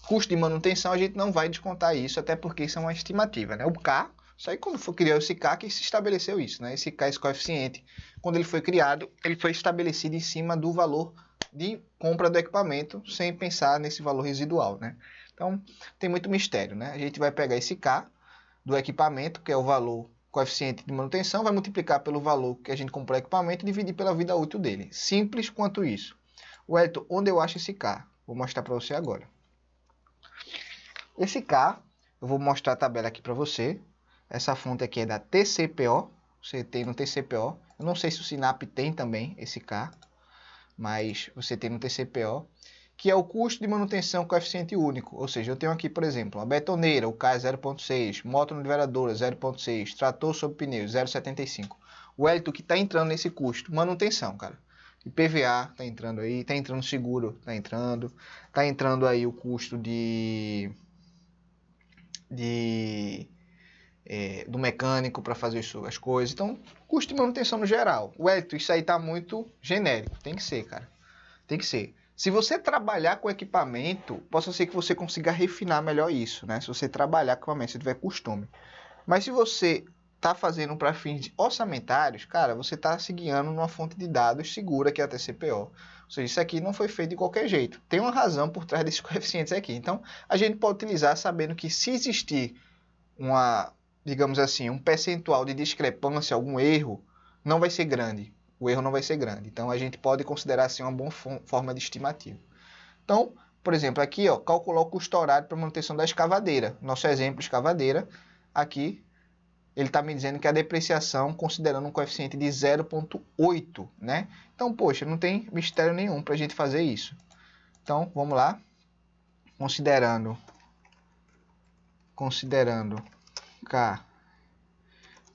custo de manutenção, a gente não vai descontar isso, até porque isso é uma estimativa, né? O K, isso aí quando foi criado esse K que se estabeleceu isso, né? Esse K, esse coeficiente, quando ele foi criado, ele foi estabelecido em cima do valor de compra do equipamento, sem pensar nesse valor residual, né? Então, tem muito mistério, né? A gente vai pegar esse K do equipamento, que é o valor coeficiente de manutenção, vai multiplicar pelo valor que a gente comprou o equipamento e dividir pela vida útil dele. Simples quanto isso. Wellington, onde eu acho esse K? Vou mostrar para você agora. Esse K, eu vou mostrar a tabela aqui para você. Essa fonte aqui é da TCPO, você tem no TCPO. Eu não sei se o Sinap tem também esse K, mas você tem no TCPO, que é o custo de manutenção coeficiente único. Ou seja, eu tenho aqui, por exemplo, uma betoneira, o K é 0,6, moto niveladora 0,6, trator sob pneu 0,75. O Wellington que está entrando nesse custo, manutenção, cara. IPVA está entrando aí, está entrando seguro, está entrando aí o custo do mecânico para fazer as coisas. Então, custo de manutenção no geral. Wellington, isso aí está muito genérico. Tem que ser, cara. Tem que ser. Se você trabalhar com equipamento, possa ser que você consiga refinar melhor isso, né? Se você trabalhar com equipamento, se tiver costume. Mas se você está fazendo para fins orçamentários, cara, você está se guiando numa fonte de dados segura que é a TCPO. Ou seja, isso aqui não foi feito de qualquer jeito. Tem uma razão por trás desses coeficientes aqui. Então, a gente pode utilizar sabendo que se existir digamos assim, um percentual de discrepância, algum erro, não vai ser grande. O erro não vai ser grande. Então, a gente pode considerar assim uma boa forma de estimativa. Então, por exemplo, aqui, ó, calcular o custo horário para manutenção da escavadeira. Nosso exemplo, escavadeira, aqui, ele está me dizendo que a depreciação, considerando um coeficiente de 0,8, né? Então, poxa, não tem mistério nenhum para a gente fazer isso. Então, vamos lá. Considerando K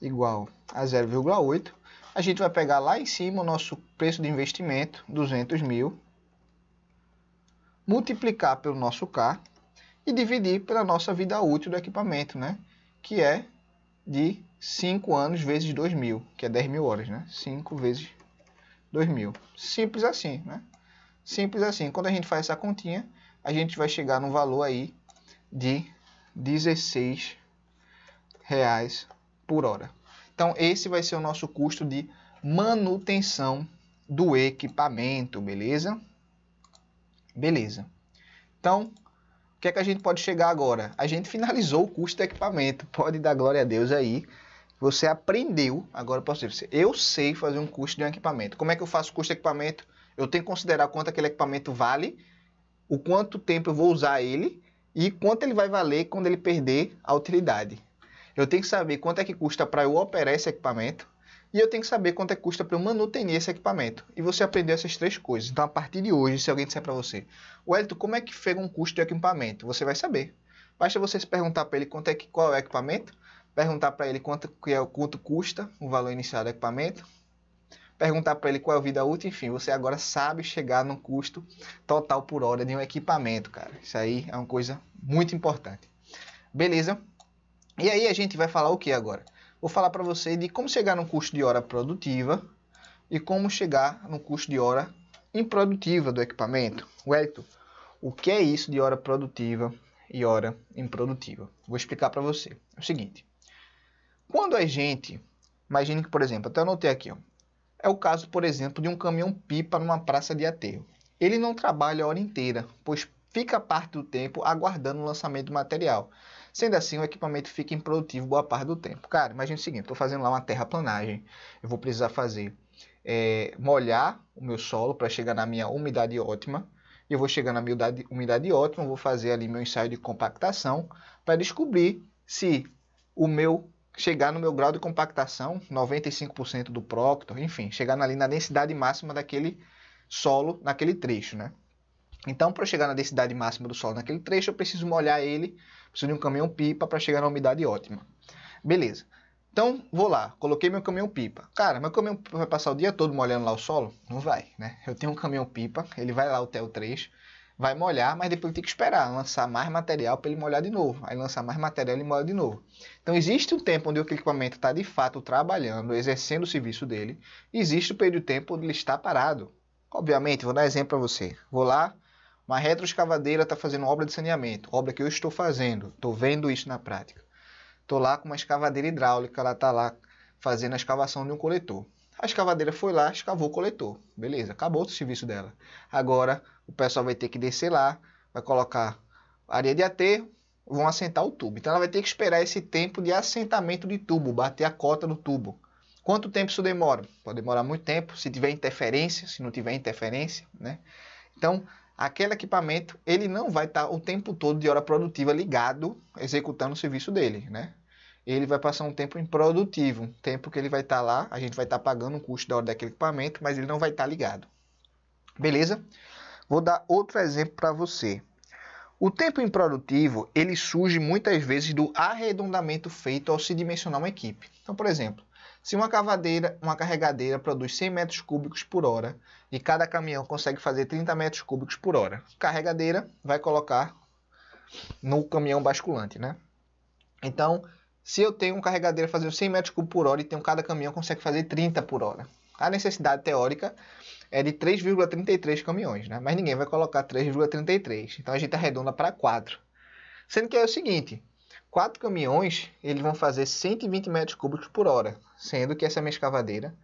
igual a 0,8, a gente vai pegar lá em cima o nosso preço de investimento, 200 mil, multiplicar pelo nosso K e dividir pela nossa vida útil do equipamento, né? Que é de 5 anos vezes 2.000, que é 10.000 horas, né? 5 vezes 2.000. Simples assim, né? Simples assim. Quando a gente faz essa continha, a gente vai chegar no valor aí de R$16 por hora. Então, esse vai ser o nosso custo de manutenção do equipamento, beleza? Beleza. Então, o que é que a gente pode chegar agora? A gente finalizou o custo do equipamento. Pode dar glória a Deus aí. Você aprendeu, agora eu posso dizer, eu sei fazer um custo de um equipamento. Como é que eu faço o custo de equipamento? Eu tenho que considerar quanto aquele equipamento vale, o quanto tempo eu vou usar ele e quanto ele vai valer quando ele perder a utilidade. Eu tenho que saber quanto é que custa para eu operar esse equipamento e eu tenho que saber quanto é que custa para eu manutenir esse equipamento. E você aprendeu essas três coisas. Então, a partir de hoje, se alguém disser para você, Wellington, como é que chega um custo de equipamento? Você vai saber. Basta você se perguntar para ele qual é o equipamento, perguntar para ele quanto custa o valor inicial do equipamento, perguntar para ele qual é a vida útil, enfim, você agora sabe chegar no custo total por hora de um equipamento, cara. Isso aí é uma coisa muito importante. Beleza? E aí a gente vai falar o que agora? Vou falar para você de como chegar no custo de hora produtiva e como chegar no custo de hora improdutiva do equipamento. Wellington, o que é isso de hora produtiva e hora improdutiva? Vou explicar para você. É o seguinte, quando a gente, imagine que, por exemplo, até anotei aqui, ó, é o caso, por exemplo, de um caminhão-pipa numa praça de aterro. Ele não trabalha a hora inteira, pois fica parte do tempo aguardando o lançamento do material. Sendo assim, o equipamento fica improdutivo boa parte do tempo. Cara, imagina o seguinte, estou fazendo lá uma terraplanagem, eu vou precisar fazer, molhar o meu solo para chegar na minha umidade ótima. Eu vou chegar na minha umidade ótima, vou fazer ali meu ensaio de compactação para descobrir se o meu chegar no meu grau de compactação, 95% do Proctor, enfim, chegar ali na densidade máxima daquele solo, naquele trecho, né? Então, para chegar na densidade máxima do solo naquele trecho, eu preciso molhar ele, preciso de um caminhão-pipa para chegar na umidade ótima. Beleza. Então, vou lá, coloquei meu caminhão-pipa. Cara, meu caminhão-pipa vai passar o dia todo molhando lá o solo? Não vai, né? Eu tenho um caminhão-pipa, ele vai lá até o trecho, vai molhar, mas depois tem que esperar, lançar mais material para ele molhar de novo. Aí lançar mais material e ele molha de novo. Então existe um tempo onde o equipamento está de fato trabalhando, exercendo o serviço dele. E existe o período de tempo onde ele está parado. Obviamente, vou dar exemplo para você. Vou lá, uma retroescavadeira está fazendo obra de saneamento, obra que eu estou fazendo, estou vendo isso na prática. Estou lá com uma escavadeira hidráulica, ela está lá fazendo a escavação de um coletor. A escavadeira foi lá, escavou o coletor. Beleza, acabou o serviço dela. Agora, o pessoal vai ter que descer lá, vai colocar areia de aterro, vão assentar o tubo. Então, ela vai ter que esperar esse tempo de assentamento de tubo, bater a cota do tubo. Quanto tempo isso demora? Pode demorar muito tempo, se tiver interferência, se não tiver interferência, né? Então, aquele equipamento, ele não vai estar o tempo todo de hora produtiva ligado, executando o serviço dele, né? Ele vai passar um tempo improdutivo, um tempo que ele vai estar lá, a gente vai estar pagando o custo da hora daquele equipamento, mas ele não vai estar ligado. Beleza? Vou dar outro exemplo para você. O tempo improdutivo, ele surge muitas vezes do arredondamento feito ao se dimensionar uma equipe. Então, por exemplo, se uma carregadeira produz 100 metros cúbicos por hora e cada caminhão consegue fazer 30 metros cúbicos por hora, a carregadeira vai colocar no caminhão basculante, né? Então, se eu tenho uma carregadeira fazendo 100 metros cúbicos por hora e cada caminhão consegue fazer 30 por hora, a necessidade teórica é de 3,33 caminhões, né? Mas ninguém vai colocar 3,33. Então a gente arredonda para 4. Sendo que é o seguinte, 4 caminhões eles vão fazer 120 metros cúbicos por hora, sendo que essa minha escavadeira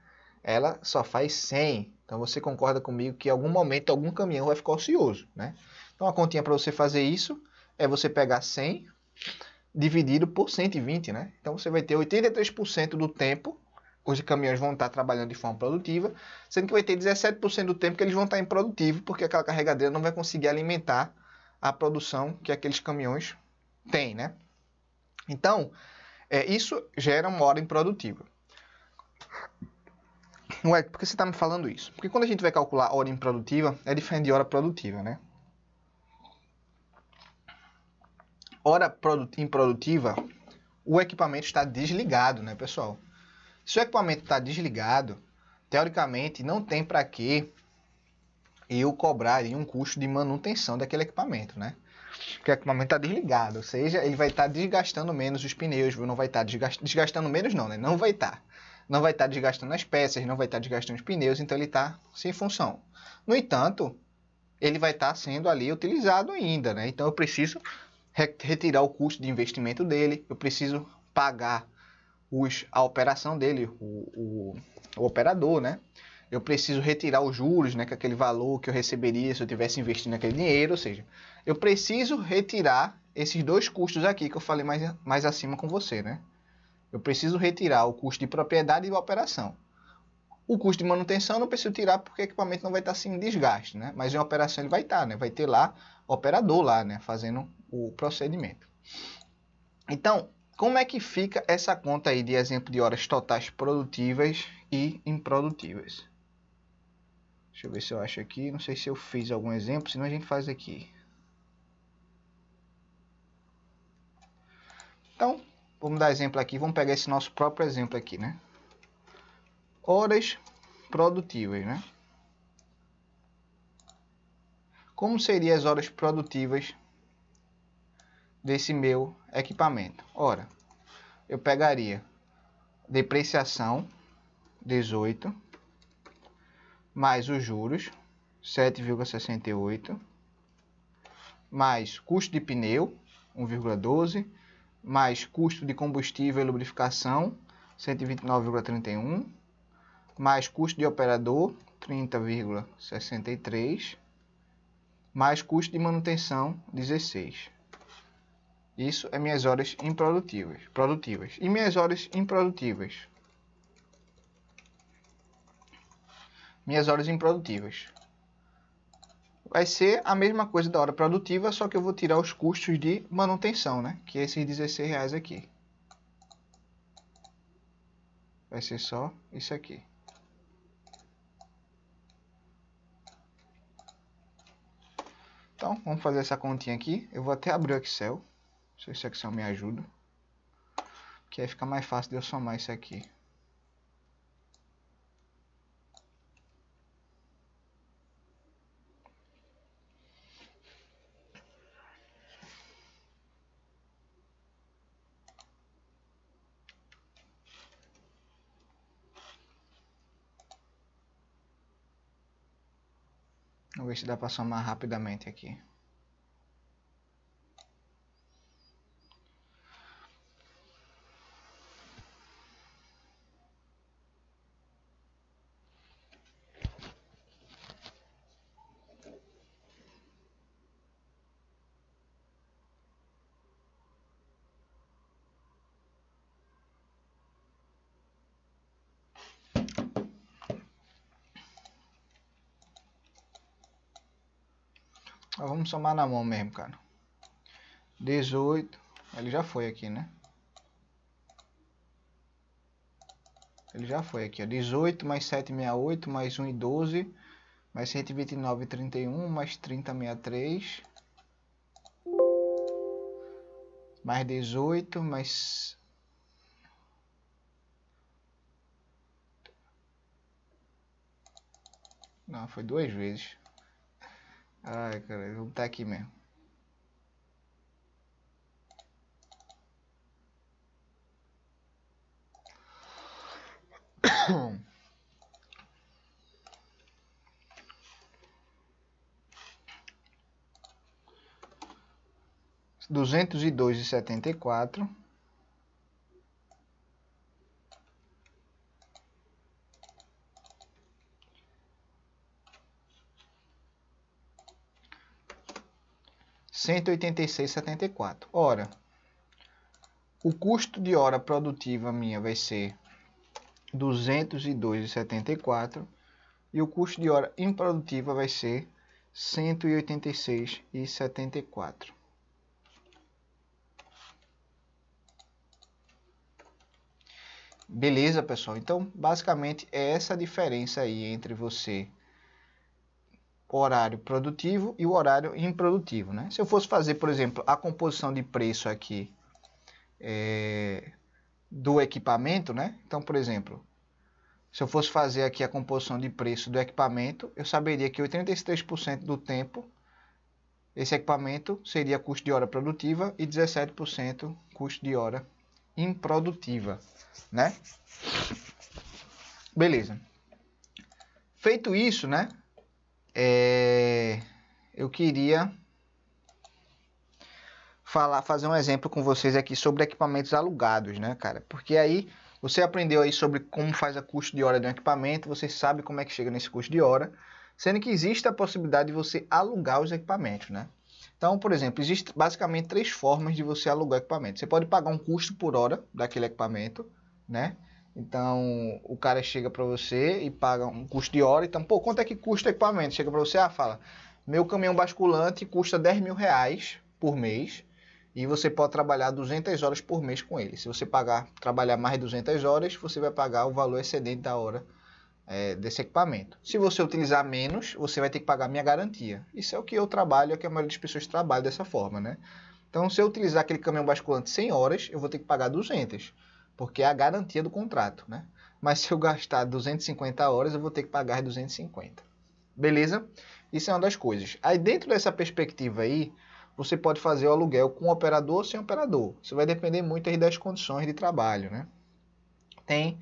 ela só faz 100. Então você concorda comigo que em algum momento algum caminhão vai ficar ocioso, né? Então a continha para você fazer isso é você pegar 100 dividido por 120, né? Então você vai ter 83% do tempo os caminhões vão estar trabalhando de forma produtiva, sendo que vai ter 17% do tempo que eles vão estar improdutivos, porque aquela carregadeira não vai conseguir alimentar a produção que aqueles caminhões têm, né? Então, isso gera uma hora improdutiva. Não é? Por que você está me falando isso? Porque quando a gente vai calcular hora improdutiva, é diferente de hora produtiva, né? Hora improdutiva, o equipamento está desligado, né, pessoal? Se o equipamento está desligado, teoricamente não tem para que eu cobrar um custo de manutenção daquele equipamento, né? Porque o equipamento está desligado, ou seja, ele vai estar desgastando menos os pneus, não vai estar desgastando menos não, né? Não vai estar. Não vai estar desgastando as peças, não vai estar desgastando os pneus, então ele está sem função. No entanto, ele vai estar sendo ali utilizado ainda, né? Então eu preciso retirar o custo de investimento dele, eu preciso pagar a operação dele, o operador, né? Eu preciso retirar os juros, né, que é aquele valor que eu receberia se eu tivesse investindo aquele dinheiro, ou seja, eu preciso retirar esses dois custos aqui que eu falei mais acima com você, né? Eu preciso retirar o custo de propriedade e de operação. O custo de manutenção eu não preciso tirar porque o equipamento não vai estar sem desgaste, né? Mas em operação ele vai estar, né? Vai ter lá operador lá, né? Fazendo o procedimento. Então, como é que fica essa conta aí de exemplo de horas totais produtivas e improdutivas? Deixa eu ver se eu acho aqui. Não sei se eu fiz algum exemplo, senão a gente faz aqui. Então, vamos dar exemplo aqui. Vamos pegar esse nosso próprio exemplo aqui, né? Horas produtivas, né? Como seriam as horas produtivas desse meu equipamento? Ora, eu pegaria depreciação, 18, mais os juros, 7,68, mais custo de pneu, 1,12, mais custo de combustível e lubrificação, 129,31, mais custo de operador, 30,63, mais custo de manutenção, 16. Isso é minhas horas improdutivas. E minhas horas improdutivas? Minhas horas improdutivas vai ser a mesma coisa da hora produtiva, só que eu vou tirar os custos de manutenção, né? Que é esses R$16 aqui. Vai ser só isso aqui. Então, vamos fazer essa continha aqui. Eu vou até abrir o Excel. Não sei se o Excel me ajuda. Que aí fica mais fácil de eu somar isso aqui. Vamos ver se dá para somar rapidamente aqui. Vamos somar na mão mesmo, cara. 18. Ele já foi aqui, né? Ele já foi aqui, ó. 18 mais 768 mais 1,12 mais 129,31 mais 30,63 mais 18 mais... Não, foi duas vezes. Ai, cara, vou botar aqui mesmo. R$202,74 186,74. Ora, o custo de hora produtiva minha vai ser 202,74 e o custo de hora improdutiva vai ser 186,74. Beleza, pessoal? Então, basicamente, é essa a diferença aí entre você, horário produtivo e o horário improdutivo, né? Se eu fosse fazer, por exemplo, a composição de preço aqui do equipamento, né? Então, por exemplo, se eu fosse fazer aqui a composição de preço do equipamento, eu saberia que 83% do tempo esse equipamento seria custo de hora produtiva e 17% custo de hora improdutiva, né? Beleza. Feito isso, né? Eu queria fazer um exemplo com vocês aqui sobre equipamentos alugados, né, cara? Porque aí você aprendeu aí sobre como faz a custo de hora de um equipamento, você sabe como é que chega nesse custo de hora, sendo que existe a possibilidade de você alugar os equipamentos, né? Então, por exemplo, existe basicamente 3 formas de você alugar equipamento. Você pode pagar um custo por hora daquele equipamento, né? Então, o cara chega para você e paga um custo de hora. Então, pô, quanto é que custa o equipamento? Chega para você, fala, meu caminhão basculante custa R$ 10.000 por mês e você pode trabalhar 200 horas por mês com ele. Se você trabalhar mais de 200 horas, você vai pagar o valor excedente da hora desse equipamento. Se você utilizar menos, você vai ter que pagar minha garantia. Isso é o que eu trabalho, é o que a maioria das pessoas trabalha dessa forma, né? Então, se eu utilizar aquele caminhão basculante 100 horas, eu vou ter que pagar 200, porque é a garantia do contrato, né? Mas se eu gastar 250 horas, eu vou ter que pagar 250. Beleza? Isso é uma das coisas. Aí, dentro dessa perspectiva aí, você pode fazer o aluguel com operador ou sem operador. Isso vai depender muito aí das condições de trabalho, né? Tem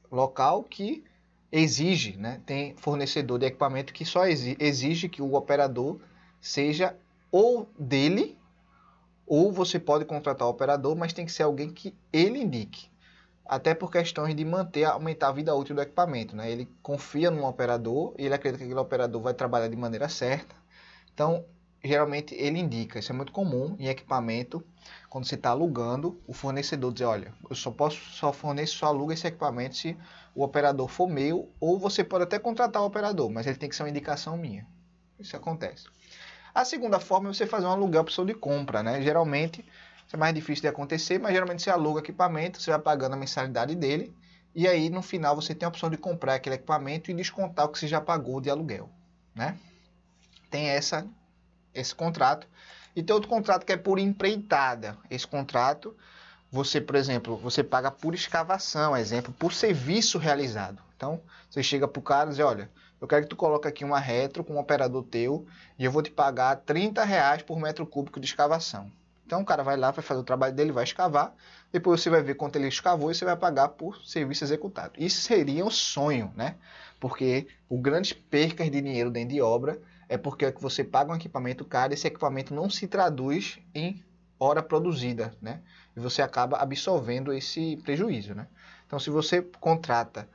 local que exige, né? Tem fornecedor de equipamento que só exige que o operador seja ou dele, ou você pode contratar o operador, mas tem que ser alguém que ele indique. Até por questões de aumentar a vida útil do equipamento, né? Ele confia num operador e ele acredita que aquele operador vai trabalhar de maneira certa. Então, geralmente ele indica, isso é muito comum em equipamento, quando você está alugando, o fornecedor dizer, olha, eu só aluga esse equipamento se o operador for meu, ou você pode até contratar o operador, mas ele tem que ser uma indicação minha. Isso acontece. A segunda forma é você fazer um aluguel por opção de compra, né? Geralmente, isso é mais difícil de acontecer, mas geralmente você aluga equipamento, você vai pagando a mensalidade dele, e aí no final você tem a opção de comprar aquele equipamento e descontar o que você já pagou de aluguel, né? Tem esse contrato. E tem outro contrato que é por empreitada. Esse contrato, você, por exemplo, você paga por escavação, exemplo, por serviço realizado. Então, você chega para o cara e diz, olha, eu quero que tu coloque aqui uma retro com um operador teu e eu vou te pagar R$ 30 por metro cúbico de escavação. Então, o cara vai lá, vai fazer o trabalho dele, vai escavar, depois você vai ver quanto ele escavou e você vai pagar por serviço executado. Isso seria um sonho, né? Porque o grande percas de dinheiro dentro de obra é porque você paga um equipamento caro e esse equipamento não se traduz em hora produzida, né? E você acaba absorvendo esse prejuízo, né? Então, se você contrata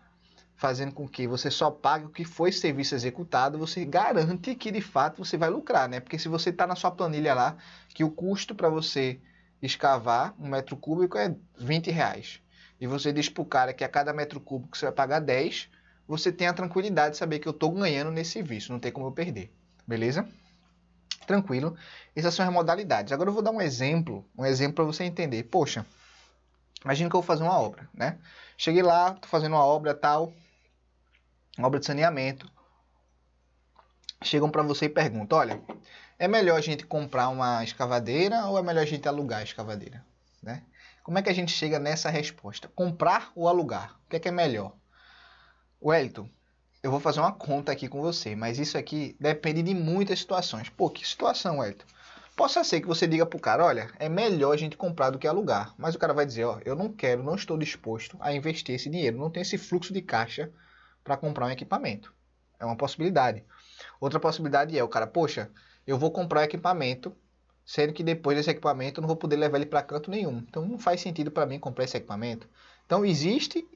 fazendo com que você só pague o que foi serviço executado, você garante que de fato você vai lucrar, né? Porque se você está na sua planilha lá que o custo para você escavar um metro cúbico é R$ 20 e você diz para o cara que a cada metro cúbico você vai pagar 10, você tem a tranquilidade de saber que eu estou ganhando nesse serviço, não tem como eu perder, beleza? Tranquilo. Essas são as modalidades. Agora eu vou dar um exemplo para você entender. Poxa, imagina que eu vou fazer uma obra, né? Cheguei lá, tô fazendo uma obra tal, uma obra de saneamento. Chegam para você e perguntam, olha, é melhor a gente comprar uma escavadeira ou é melhor a gente alugar a escavadeira, né? Como é que a gente chega nessa resposta? Comprar ou alugar? O que é melhor? Wellington, eu vou fazer uma conta aqui com você, mas isso aqui depende de muitas situações. Pô, que situação, Wellington? Possa ser que você diga pro cara, olha, é melhor a gente comprar do que alugar. Mas o cara vai dizer, ó, eu não quero, não estou disposto a investir esse dinheiro, não tenho esse fluxo de caixa para comprar um equipamento. É uma possibilidade. Outra possibilidade é o cara, poxa, eu vou comprar um equipamento, sendo que depois desse equipamento eu não vou poder levar ele para canto nenhum. Então não faz sentido para mim comprar esse equipamento. Então existe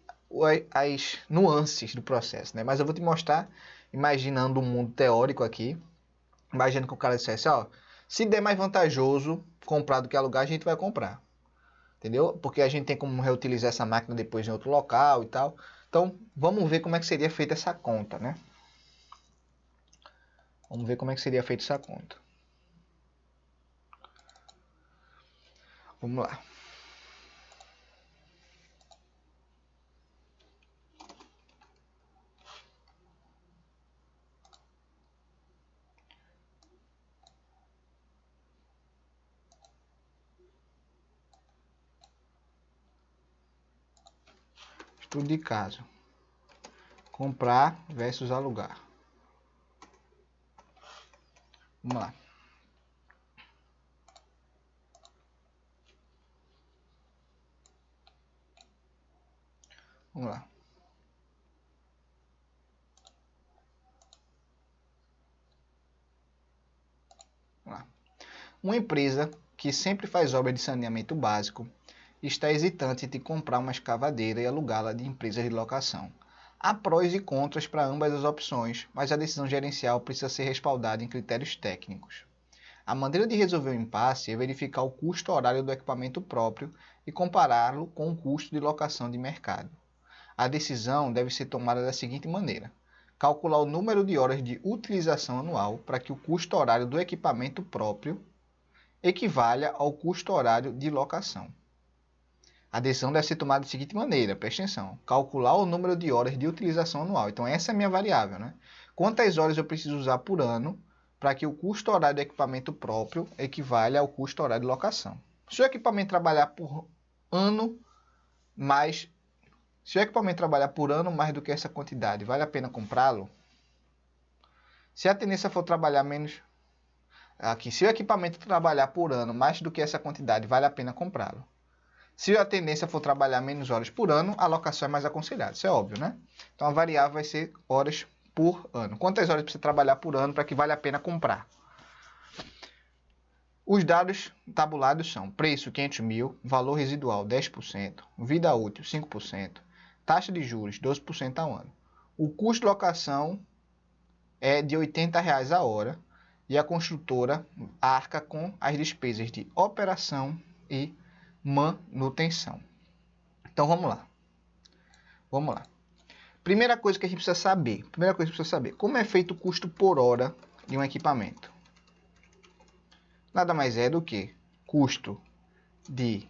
as nuances do processo, né? Mas eu vou te mostrar, imaginando um mundo teórico aqui. Imagina que o cara dissesse, ó, se der mais vantajoso comprar do que alugar, a gente vai comprar. Entendeu? Porque a gente tem como reutilizar essa máquina depois em outro local e tal. Então, vamos ver como é que seria feita essa conta, né? Vamos ver como é que seria feita essa conta. Vamos lá. Estudo de caso. Comprar versus alugar. Vamos lá. Vamos lá. Vamos lá. Uma empresa que sempre faz obra de saneamento básico está hesitante de comprar uma escavadeira e alugá-la de empresas de locação. Há prós e contras para ambas as opções, mas a decisão gerencial precisa ser respaldada em critérios técnicos. A maneira de resolver o impasse é verificar o custo horário do equipamento próprio e compará-lo com o custo de locação de mercado. A decisão deve ser tomada da seguinte maneira: calcular o número de horas de utilização anual para que o custo horário do equipamento próprio equivalha ao custo horário de locação. A decisão deve ser tomada da seguinte maneira, presta atenção, calcular o número de horas de utilização anual. Então essa é a minha variável, né? Quantas horas eu preciso usar por ano para que o custo horário do equipamento próprio equivalha ao custo horário de locação. Se o equipamento trabalhar por ano mais do que essa quantidade, vale a pena comprá-lo? Se a tendência for trabalhar menos... Aqui, se o equipamento trabalhar por ano mais do que essa quantidade, vale a pena comprá-lo. Se a tendência for trabalhar menos horas por ano, a alocação é mais aconselhada. Isso é óbvio, né? Então a variável vai ser horas por ano. Quantas horas precisa trabalhar por ano para que vale a pena comprar? Os dados tabulados são preço 500 mil, valor residual 10%, vida útil 5%, taxa de juros 12% ao ano. O custo de locação é de R$ 80 a hora e a construtora arca com as despesas de operação e manutenção. Então vamos lá. Primeira coisa que a gente precisa saber, como é feito o custo por hora de um equipamento? Nada mais é do que custo de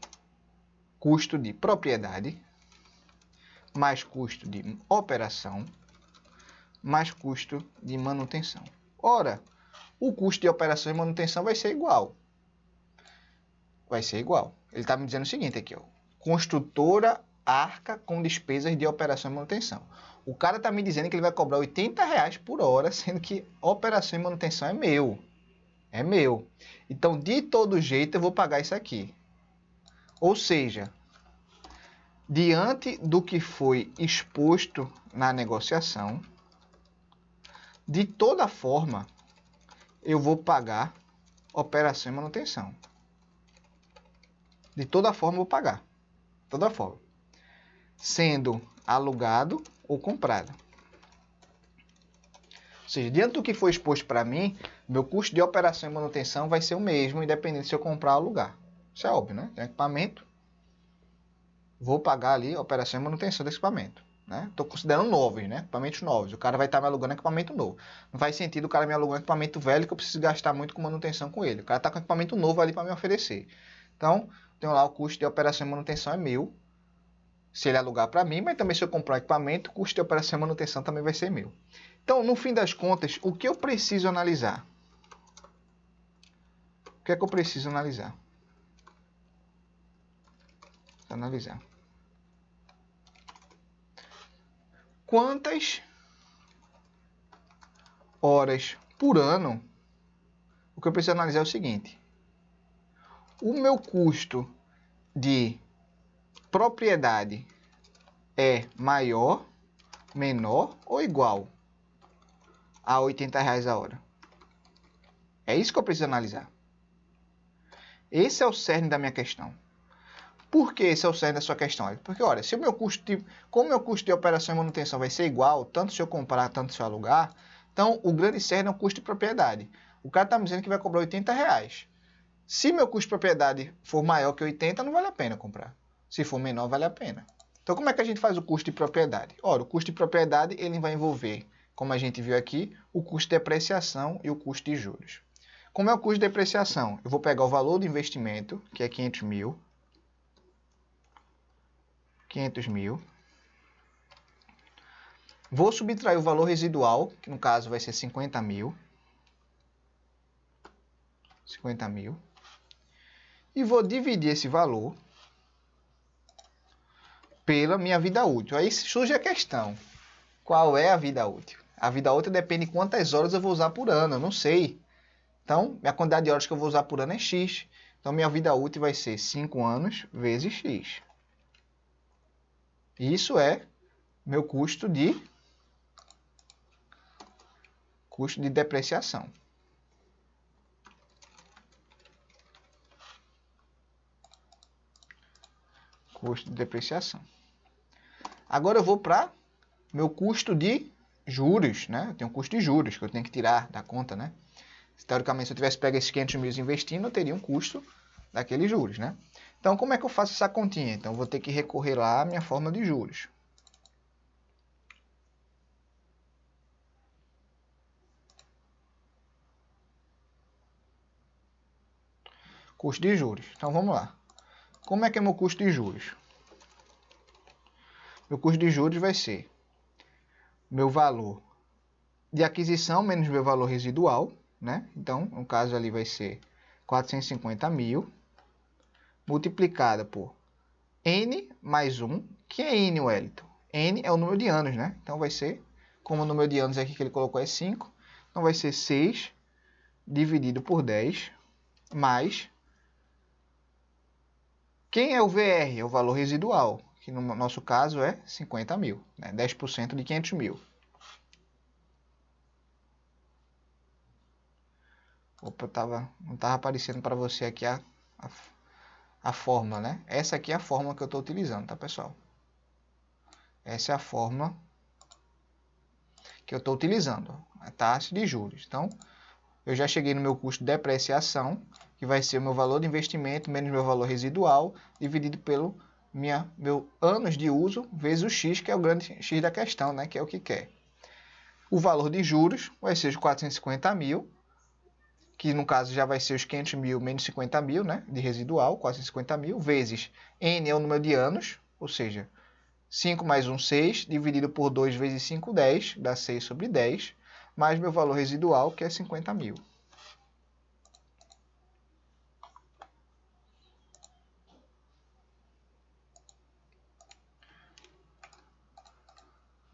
propriedade mais custo de operação mais custo de manutenção. Ora, o custo de operação e manutenção vai ser igual. Ele está me dizendo o seguinte aqui, ó. Construtora arca com despesas de operação e manutenção. O cara está me dizendo que ele vai cobrar R$ 80 por hora, sendo que operação e manutenção é meu. É meu. Então, de todo jeito, eu vou pagar isso aqui. Ou seja, diante do que foi exposto na negociação, de toda forma, eu vou pagar operação e manutenção. De toda forma, eu vou pagar. Toda forma. Sendo alugado ou comprado. Ou seja, diante do que foi exposto para mim, meu custo de operação e manutenção vai ser o mesmo, independente se eu comprar ou alugar. Isso é óbvio, né? Tem equipamento, vou pagar ali a operação e manutenção desse equipamento. Estou considerando novos, né? Equipamentos novos. O cara vai estar me alugando equipamento novo. Não faz sentido o cara me alugar um equipamento velho que eu preciso gastar muito com manutenção com ele. O cara está com equipamento novo ali para me oferecer. Então, tenho lá o custo de operação e manutenção é meu. Se ele alugar para mim, mas também se eu comprar equipamento, o custo de operação e manutenção também vai ser meu. Então, no fim das contas, o que eu preciso analisar? O que é que eu preciso analisar? Analisar. Quantas horas por ano? O que eu preciso analisar é o seguinte. O meu custo de propriedade é maior, menor ou igual a R$ 80 a hora? É isso que eu preciso analisar. Esse é o cerne da minha questão. Por que esse é o cerne da sua questão? Porque, olha, se o meu custo como o meu custo de operação e manutenção vai ser igual, tanto se eu comprar, tanto se eu alugar, então o grande cerne é o custo de propriedade. O cara está me dizendo que vai cobrar R$ 80. Se meu custo de propriedade for maior que 80, não vale a pena comprar. Se for menor, vale a pena. Então, como é que a gente faz o custo de propriedade? Ora, o custo de propriedade ele vai envolver, como a gente viu aqui, o custo de depreciação e o custo de juros. Como é o custo de depreciação? Eu vou pegar o valor do investimento, que é 500 mil. 500 mil. Vou subtrair o valor residual, que no caso vai ser 50 mil. 50 mil. E vou dividir esse valor pela minha vida útil. Aí surge a questão. Qual é a vida útil? A vida útil depende de quantas horas eu vou usar por ano. Eu não sei. Então, minha quantidade de horas que eu vou usar por ano é X. Então, minha vida útil vai ser 5 anos vezes X. Isso é meu custo de depreciação. Custo de depreciação. Agora eu vou para meu custo de juros, né? Eu tenho um custo de juros que eu tenho que tirar da conta, né? Teoricamente, se eu tivesse pego esses 500 mil investindo, eu teria um custo daqueles juros, né? Então, como é que eu faço essa continha? Então, eu vou ter que recorrer lá à minha fórmula de juros. Custo de juros. Então, vamos lá. Como é que é meu custo de juros? Meu custo de juros vai ser meu valor de aquisição menos meu valor residual, né? Então, no caso ali vai ser 450 mil, multiplicada por N mais 1. Que é N, Wellington? N é o número de anos, né? Então, vai ser, como o número de anos aqui que ele colocou é 5, então vai ser 6 dividido por 10, mais... Quem é o VR? É o valor residual, que no nosso caso é 50 mil, né? 10% de 500 mil. Opa, não estava aparecendo para você aqui a fórmula, né? Essa aqui é a fórmula que eu estou utilizando, tá, pessoal? Essa é a fórmula que eu estou utilizando, a taxa de juros. Então, eu já cheguei no meu custo de depreciação, que vai ser o meu valor de investimento menos meu valor residual, dividido pelo meu anos de uso, vezes o X, que é o grande X da questão, né? Que é o que quer. O valor de juros vai ser os 450 mil, que no caso já vai ser os 500 mil menos 50 mil, né, de residual, 450 mil, vezes N é o número de anos, ou seja, 5 mais 1, 6, dividido por 2 vezes 5, 10, dá 6 sobre 10, mais meu valor residual, que é 50 mil.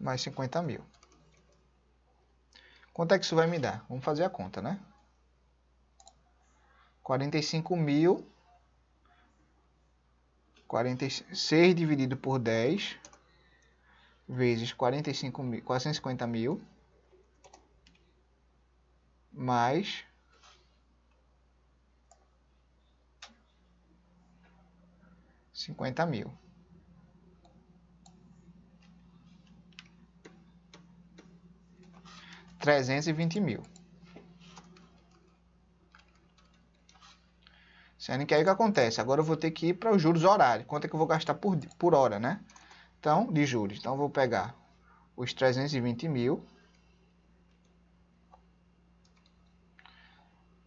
Mais 50 mil. Quanto é que isso vai me dar? Vamos fazer a conta, né? 45 mil, 46 dividido por 10, vezes 45 mil, 450 mil, mais 50 mil. 320 mil. Sendo que aí o que acontece? Agora eu vou ter que ir para os juros horários. Quanto é que eu vou gastar por hora, né? Então, de juros. Então, eu vou pegar os 320 mil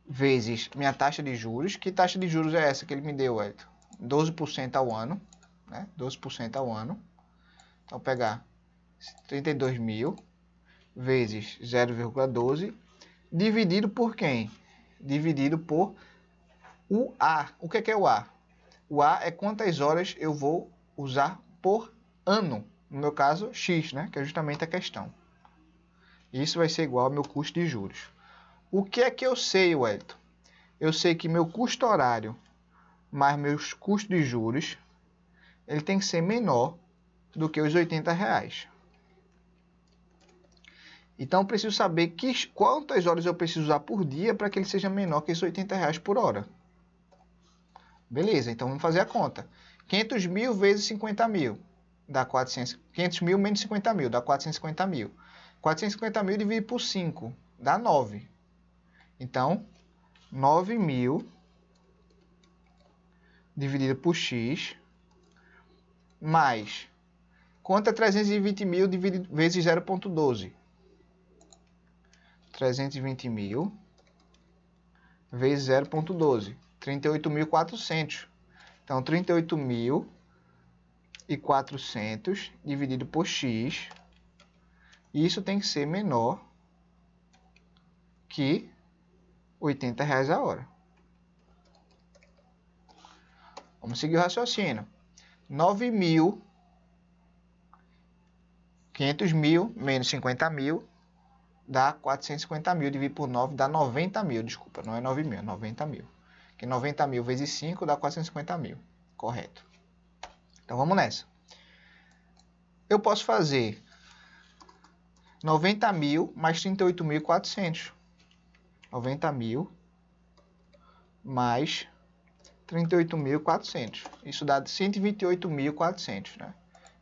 vezes minha taxa de juros. Que taxa de juros é essa que ele me deu, Elton? 12% ao ano, né? 12% ao ano. Então, vou pegar 32 mil vezes 0,12 dividido por quem? Dividido por o A. O que é o A? O A é quantas horas eu vou usar por ano. No meu caso, X, né? Que é justamente a questão. Isso vai ser igual ao meu custo de juros. O que é que eu sei, Wellington? Eu sei que meu custo horário mais meus custos de juros, ele tem que ser menor do que os R$80. Então, eu preciso saber quantas horas eu preciso usar por dia para que ele seja menor que esses R$80 por hora. Beleza, então vamos fazer a conta. 500 mil vezes 50 mil dá 400. 500 mil menos 50 mil dá 450 mil. 450 mil dividido por 5 dá 9. Então, 9 mil dividido por x mais... Quanto é 320 mil dividido vezes 0,12? 320 mil vezes 0,12. 38.400. Então, 38.400 dividido por x. Isso tem que ser menor que R$80 a hora. Vamos seguir o raciocínio. 9 mil, 500 mil menos 50 mil dá 450 mil. Dividido por 9 dá 90 mil. Desculpa, não é 9 mil, é 90 mil. Porque 90 mil vezes 5 dá 450 mil. Correto. Então vamos nessa. Eu posso fazer 90 mil mais 38.400. 90 mil mais 38.400. Isso dá 128.400, né?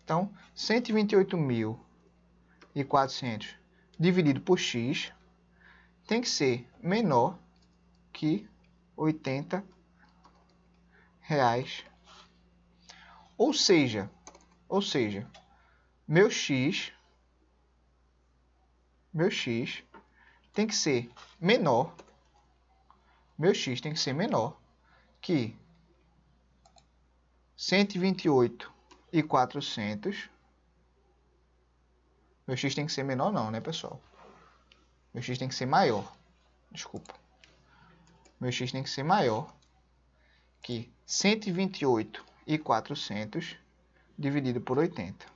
Então, 128.400 dividido por x tem que ser menor que R$ 80. Ou seja, meu x tem que ser menor, que 128.400. Meu x tem que ser menor não, né, pessoal? Meu x tem que ser maior. Desculpa. Meu x tem que ser maior que 128.400 dividido por 80.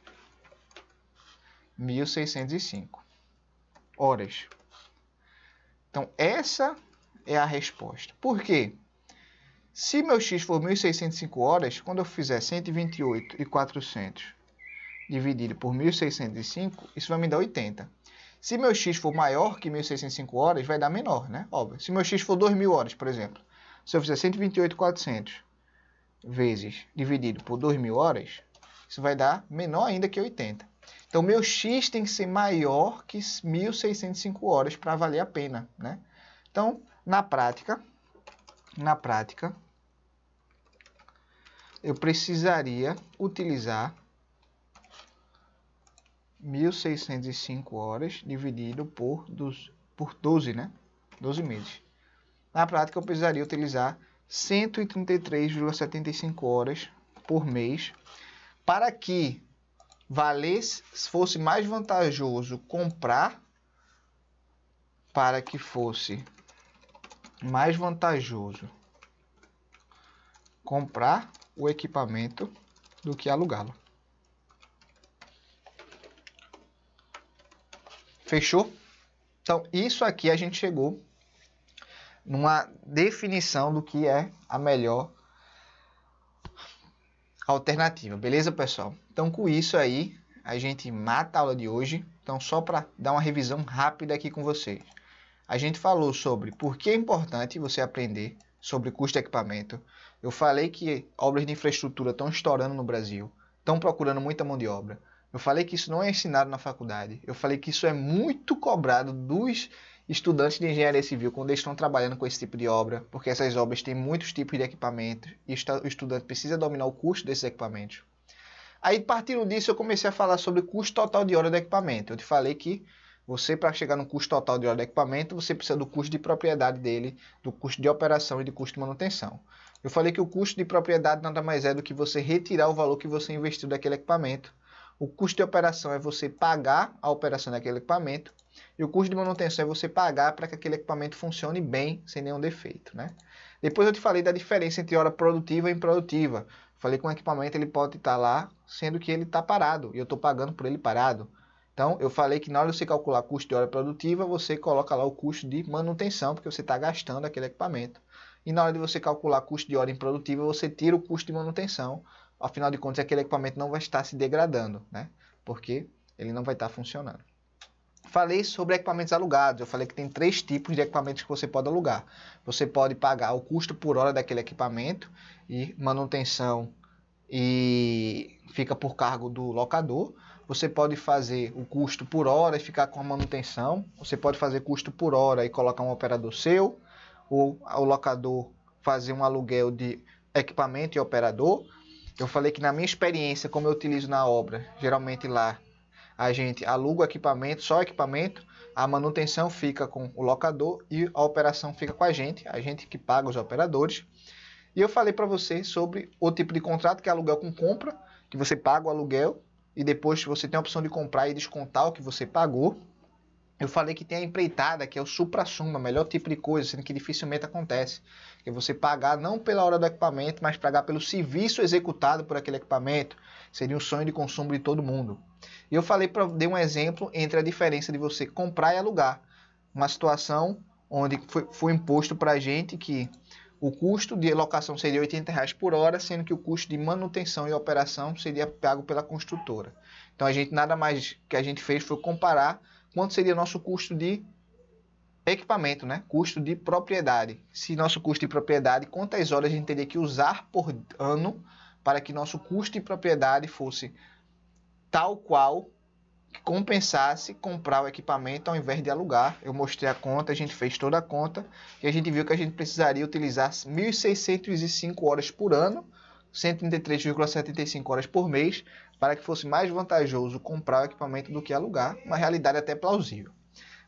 1.605 horas. Então, essa é a resposta. Por quê? Se meu x for 1.605 horas, quando eu fizer 128.400 dividido por 1.605, isso vai me dar 80. Se meu x for maior que 1.605 horas, vai dar menor, né? Óbvio. Se meu x for 2.000 horas, por exemplo, se eu fizer 128.400 vezes dividido por 2.000 horas, isso vai dar menor ainda que 80. Então, meu x tem que ser maior que 1.605 horas para valer a pena, né? Então, na prática, eu precisaria utilizar 1.605 horas dividido por 12, né? 12 meses. Na prática, eu precisaria utilizar 133,75 horas por mês para que fosse mais vantajoso comprar, o equipamento do que alugá-lo. Fechou? Então, isso aqui a gente chegou numa definição do que é a melhor alternativa, beleza, pessoal? Então, com isso aí, a gente mata a aula de hoje. Então, só para dar uma revisão rápida aqui com vocês. A gente falou sobre por que é importante você aprender sobre custo de equipamento. Eu falei que obras de infraestrutura estão estourando no Brasil, estão procurando muita mão de obra. Eu falei que isso não é ensinado na faculdade. Eu falei que isso é muito cobrado dos estudantes de engenharia civil quando eles estão trabalhando com esse tipo de obra, porque essas obras têm muitos tipos de equipamentos e o estudante precisa dominar o custo desses equipamentos. Aí, partindo disso, eu comecei a falar sobre o custo total de hora do equipamento. Eu te falei que você, para chegar no custo total de hora do equipamento, você precisa do custo de propriedade dele, do custo de operação e do custo de manutenção. Eu falei que o custo de propriedade nada mais é do que você retirar o valor que você investiu daquele equipamento. O custo de operação é você pagar a operação daquele equipamento. E o custo de manutenção é você pagar para que aquele equipamento funcione bem, sem nenhum defeito, né? Depois eu te falei da diferença entre hora produtiva e improdutiva. Falei que um equipamento ele pode estar lá, sendo que ele está parado, e eu estou pagando por ele parado. Então, eu falei que na hora de você calcular custo de hora produtiva, você coloca lá o custo de manutenção, porque você está gastando aquele equipamento. E na hora de você calcular custo de hora improdutiva, você tira o custo de manutenção. Afinal de contas, aquele equipamento não vai estar se degradando, né? Porque ele não vai estar funcionando. Falei sobre equipamentos alugados. Eu falei que tem 3 tipos de equipamentos que você pode alugar. Você pode pagar o custo por hora daquele equipamento e manutenção e fica por cargo do locador. Você pode fazer o custo por hora e ficar com a manutenção. Você pode fazer custo por hora e colocar um operador seu. Ou o locador fazer um aluguel de equipamento e operador. Eu falei que na minha experiência, como eu utilizo na obra, geralmente lá a gente aluga o equipamento, só o equipamento, a manutenção fica com o locador e a operação fica com a gente que paga os operadores. E eu falei para você sobre o tipo de contrato que é aluguel com compra, que você paga o aluguel e depois você tem a opção de comprar e descontar o que você pagou. Eu falei que tem a empreitada, que é o supra-suma, melhor tipo de coisa, sendo que dificilmente acontece. Que é você pagar não pela hora do equipamento, mas pagar pelo serviço executado por aquele equipamento. Seria um sonho de consumo de todo mundo. E eu falei, dei um exemplo entre a diferença de você comprar e alugar. Uma situação onde foi imposto para a gente que o custo de locação seria R$80 por hora, sendo que o custo de manutenção e operação seria pago pela construtora. Então, nada mais que a gente fez foi comparar quanto seria nosso custo de Equipamento, né? Custo de propriedade. Se nosso custo de propriedade, quantas horas a gente teria que usar por ano para que nosso custo de propriedade fosse tal qual que compensasse comprar o equipamento ao invés de alugar. Eu mostrei a conta, a gente fez toda a conta e a gente viu que a gente precisaria utilizar 1.605 horas por ano, 133,75 horas por mês, para que fosse mais vantajoso comprar o equipamento do que alugar, uma realidade até plausível.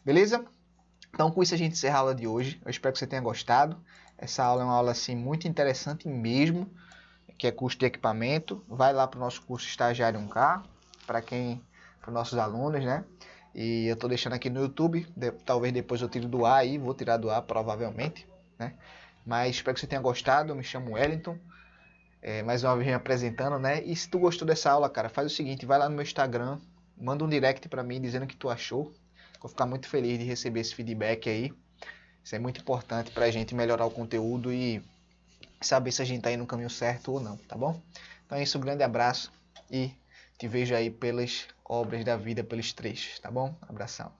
Beleza? Então, com isso a gente encerra a aula de hoje. Eu espero que você tenha gostado. Essa aula é uma aula assim, muito interessante mesmo, que é custo de equipamento. Vai lá para o nosso curso Estagiário 1K, para os nossos alunos, né? E eu estou deixando aqui no YouTube, talvez depois eu tire do ar aí, vou tirar do ar provavelmente, né? Mas espero que você tenha gostado. Eu me chamo Wellington, mais uma vez me apresentando, né? E se tu gostou dessa aula, cara, faz o seguinte, vai lá no meu Instagram, manda um direct para mim dizendo o que tu achou. Vou ficar muito feliz de receber esse feedback aí. Isso é muito importante para a gente melhorar o conteúdo e saber se a gente está indo no caminho certo ou não, tá bom? Então é isso, um grande abraço e te vejo aí pelas obras da vida, pelos trechos, tá bom? Abração.